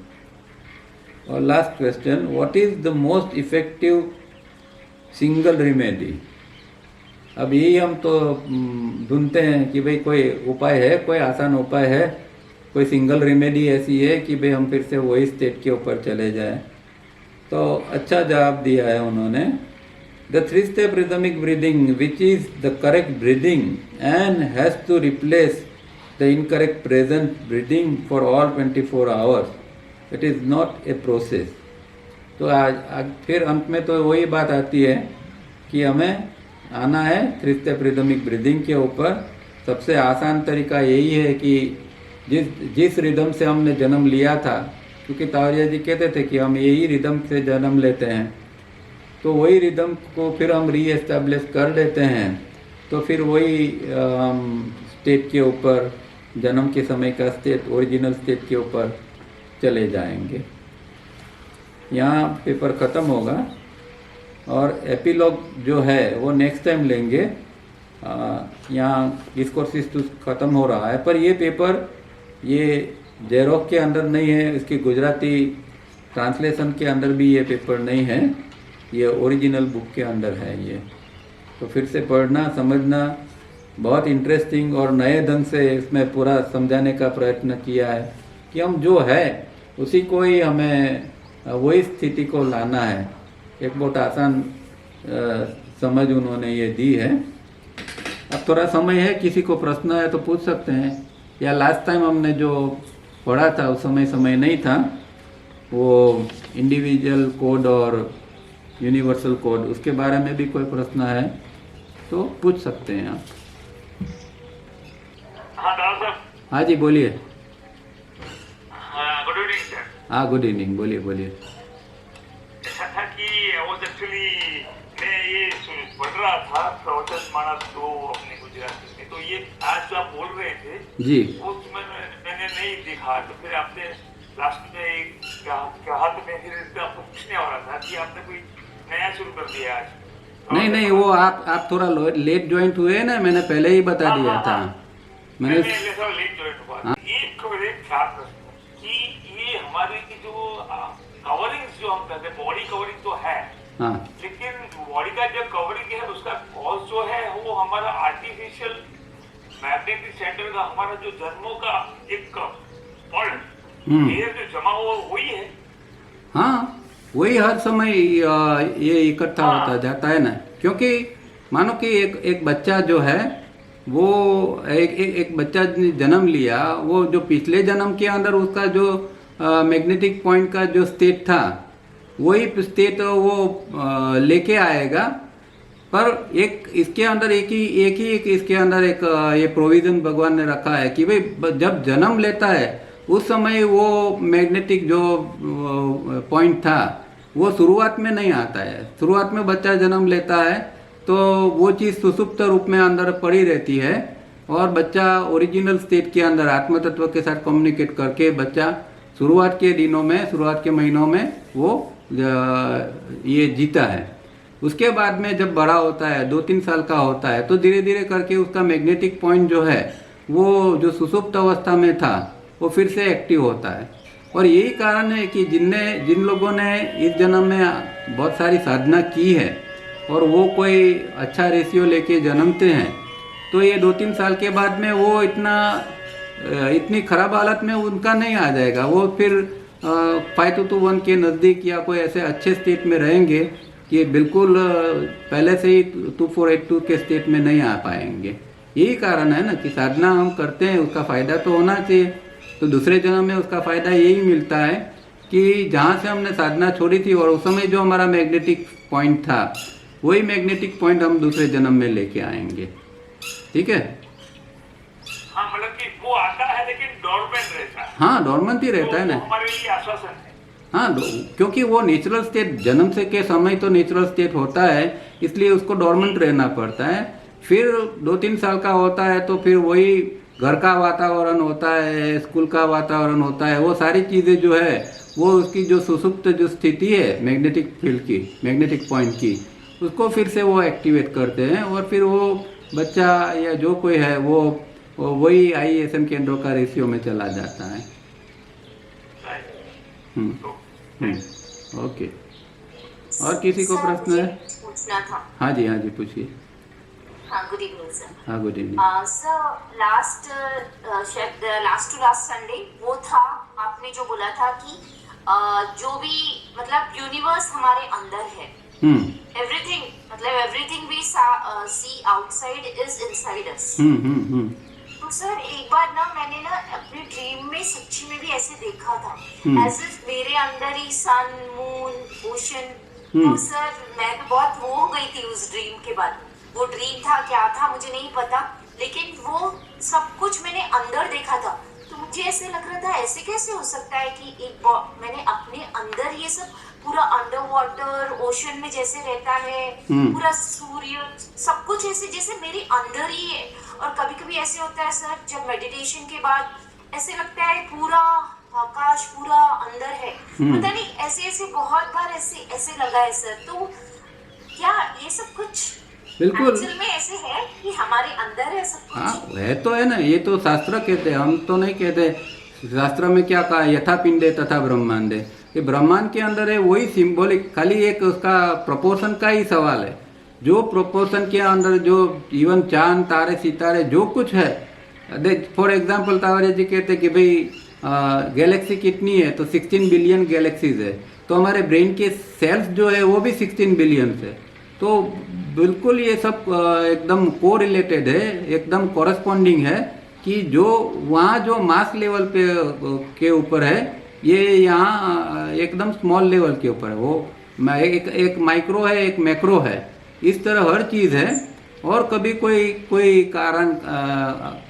और last question, what is the most effective single remedy? अब यही हम तो ढूंढते हैं कि भाई कोई उपाय है, कोई आसान उपाय है, कोई सिंगल रेमेडी ऐसी है कि भाई हम फिर से वही स्टेट के ऊपर चले जाएं। तो अच्छा जवाब दिया है उन्होंने, The 3-step rhythmic breathing, which is the correct breathing and has to replace the incorrect present breathing for all 24 hours. It is not a process. तो आज फिर अंत में तो वही बात आती है कि हमें आना है 3-step rhythmic breathing के ऊपर। सबसे आसान तरीका यही है कि जिस रिदम से हमने जन्म लिया था, क्योंकि तावरिया जी कहते थे कि हम यही रिदम से जन्म लेते हैं, तो वही रिदम को फिर हम री एस्टेब्लिश कर लेते हैं, तो फिर वही स्टेट के ऊपर, जन्म के समय का स्टेट, ओरिजिनल स्टेट के ऊपर चले जाएंगे। यहाँ पेपर ख़त्म होगा और एपिलॉग जो है वो नेक्स्ट टाइम लेंगे। यहाँ इस कोर्सेज तो ख़त्म हो रहा है, पर ये पेपर ये जेरोक के अंदर नहीं है, इसकी गुजराती ट्रांसलेशन के अंदर भी ये पेपर नहीं है, ये ओरिजिनल बुक के अंदर है ये। तो फिर से पढ़ना, समझना, बहुत इंटरेस्टिंग और नए ढंग से इसमें पूरा समझाने का प्रयत्न किया है कि हम जो है उसी को ही हमें वही स्थिति को लाना है। एक बहुत आसान समझ उन्होंने ये दी है। अब थोड़ा समय है, किसी को प्रश्न है तो पूछ सकते हैं, या लास्ट टाइम हमने जो पढ़ा था उस समय नहीं था, वो इंडिविजुअल कोड और यूनिवर्सल कोड, उसके बारे में भी कोई प्रश्न है तो पूछ सकते हैं आप। हाँ डॉक्टर साहब। हाँ जी बोलिए। Good evening sir. हाँ गुड इवनिंग, बोलिए। ऐसा था कि एक्चुअली मैं ये पढ़ रहा था प्रवचन मानस तो अपने गुजराती में, तो ये आज जो आप बोल रहे थे जी, उसमें मैंने नहीं देखा, तो फिर आपने लास्ट में कहा तो मैं फिर आपको पूछने वाला था कि आपने कोई नया शुरू कर दिया आज। नहीं, वो आप थोड़ा लेट ज्वाइंट हुए ना, मैंने पहले ही बता दिया था। मैंने लेट ज्वाइन हुआ। ये ख्याल कि ये हमारी की जो कवरिंग जो हम कहते हैं, बॉडी कवरिंग तो है, हाँ, लेकिन बॉडी का जो कवरिंग है उसका कॉज जो है वो हमारा आर्टिफिशियल मैग्नेटिक सेंटर का, हमारा जो जन्मों का एक पॉइंट ये जो जमा हुआ वही है। हाँ, वही हर समय ये इकट्ठा होता जाता है ना, क्योंकि मानो कि एक बच्चा जो है वो एक बच्चा जन्म लिया, वो जो पिछले जन्म के अंदर उसका जो मैग्नेटिक पॉइंट का जो स्टेट था वही स्टेट वो लेके आएगा, पर एक इसके अंदर एक इसके अंदर एक ये प्रोविजन भगवान ने रखा है कि भाई जब जन्म लेता है उस समय वो मैग्नेटिक जो पॉइंट था वो शुरुआत में नहीं आता है। शुरुआत में बच्चा जन्म लेता है तो वो चीज़ सुसुप्त रूप में अंदर पड़ी रहती है, और बच्चा ओरिजिनल स्टेट के अंदर आत्म तत्व के साथ कम्युनिकेट करके बच्चा शुरुआत के दिनों में, शुरुआत के महीनों में वो ये जीता है। उसके बाद में जब बड़ा होता है, 2-3 साल का होता है, तो धीरे धीरे करके उसका मैग्नेटिक पॉइंट जो है वो जो सुसुप्त अवस्था में था वो फिर से एक्टिव होता है। और यही कारण है कि जिन लोगों ने इस जन्म में बहुत सारी साधना की है और वो कोई अच्छा रेशियो लेके जन्मते हैं, तो ये 2-3 साल के बाद में वो इतनी खराब हालत में उनका नहीं आ जाएगा। वो फिर 5 to 1 के नज़दीक या कोई ऐसे अच्छे स्टेट में रहेंगे, कि बिल्कुल पहले से ही 2482 के स्टेट में नहीं आ पाएंगे। यही कारण है ना कि साधना हम करते हैं, उसका फायदा तो होना चाहिए। तो दूसरे जन्म में उसका फायदा यही मिलता है कि जहाँ से हमने साधना छोड़ी थी और उस समय जो हमारा मैग्नेटिक पॉइंट था, वही मैग्नेटिक पॉइंट हम दूसरे जन्म में लेके आएंगे। ठीक है? हाँ, मतलब कि वो आता है लेकिन डोरमेंट रहता है। हाँ, डोरमेंट ही रहता है तो ना। हमारे लिए आश्वासन है। हाँ, क्योंकि वो नेचुरल स्टेट जन्म से के समय तो नेचुरल स्टेट होता है, इसलिए उसको डोरमेंट रहना पड़ता है। फिर 2-3 साल का होता है तो फिर वही घर का वातावरण होता है, स्कूल का वातावरण होता है, वो सारी चीज़ें जो है वो उसकी जो सुसुप्त जो स्थिति है मैग्नेटिक फील्ड की, मैग्नेटिक पॉइंट की, उसको फिर से वो एक्टिवेट करते हैं और फिर वो बच्चा या जो कोई है वो वही ISM केंद्रों का रेशियो में चला जाता है। ओके। और किसी को प्रश्न है? पूछना था। हाँ जी, हाँ जी, पूछिए। हाँ, गुड इवनिंग सर। हाँ, good evening. Sir last to last Sunday वो था, आपने जो बोला था कि जो भी मतलब यूनिवर्स हमारे अंदर है, एवरीथिंग मतलब everything we see outside is inside us. तो सर एक बार ना मैंने ना अपने ड्रीम में सच्ची में भी ऐसे देखा था, एज इफ मेरे अंदर ही सन, मून, ओशन। तो सर मैं तो बहुत वो हो गई थी उस ड्रीम के बाद। वो ड्रीम था क्या था मुझे नहीं पता, लेकिन वो सब कुछ मैंने अंदर देखा था। तो मुझे ऐसे लग रहा था ऐसे कैसे हो सकता है कि मैंने अपने अंदर ये सब पूरा अंडर वाटर ओशन में जैसे रहता है, पूरा सूर्य सब कुछ ऐसे जैसे मेरे अंदर ही है। और कभी कभी ऐसे होता है सर, जब मेडिटेशन के बाद ऐसे लगता है पूरा आकाश पूरा अंदर है, पता नहीं ऐसे ऐसे बहुत बार ऐसे ऐसे लगा है सर। तो क्या ये सब कुछ बिल्कुल एक्चुअल में ऐसे है कि हमारे अंदर है सब कुछ? हाँ, वह तो है ना, ये तो शास्त्र कहते हैं, हम तो नहीं कहते। शास्त्र में क्या कहा, यथा पिंडे तथा ब्रह्मांडे, कि ब्रह्मांड के अंदर है वही सिंबॉलिक, खाली एक उसका प्रोपोर्शन का ही सवाल है। जो प्रोपोर्शन के अंदर जो इवन चांद तारे सितारे जो कुछ है, फॉर एग्जाम्पल तावरे जी कहते हैं कि भाई गैलेक्सी कितनी है, तो 16 बिलियन गैलेक्सीज है। तो हमारे ब्रेन के सेल्स जो है वो भी 16 बिलियन है। तो बिल्कुल ये सब एकदम को रिलेटेड है, एकदम कॉरस्पॉन्डिंग है कि जो वहाँ जो मास लेवल पे के ऊपर है, ये यहाँ एकदम स्मॉल लेवल के ऊपर है। वो एक माइक्रो है, एक मैक्रो है, इस तरह हर चीज़ है। और कभी कोई कारण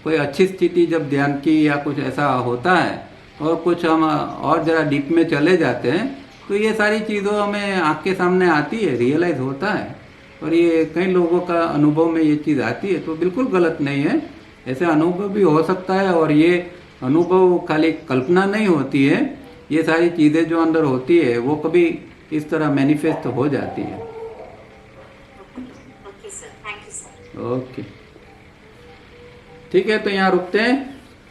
कोई अच्छी स्थिति जब ध्यान की या कुछ ऐसा होता है और कुछ हम और ज़रा डीप में चले जाते हैं, तो ये सारी चीज़ों हमें आँख के सामने आती है, रियलाइज़ होता है। और ये कई लोगों का अनुभव में ये चीज़ आती है, तो बिल्कुल गलत नहीं है, ऐसे अनुभव भी हो सकता है। और ये अनुभव खाली कल्पना नहीं होती है, ये सारी चीज़ें जो अंदर होती है वो कभी इस तरह मैनिफेस्ट हो जाती है। Okay sir, thank you sir. Okay, ठीक है, तो यहाँ रुकते हैं।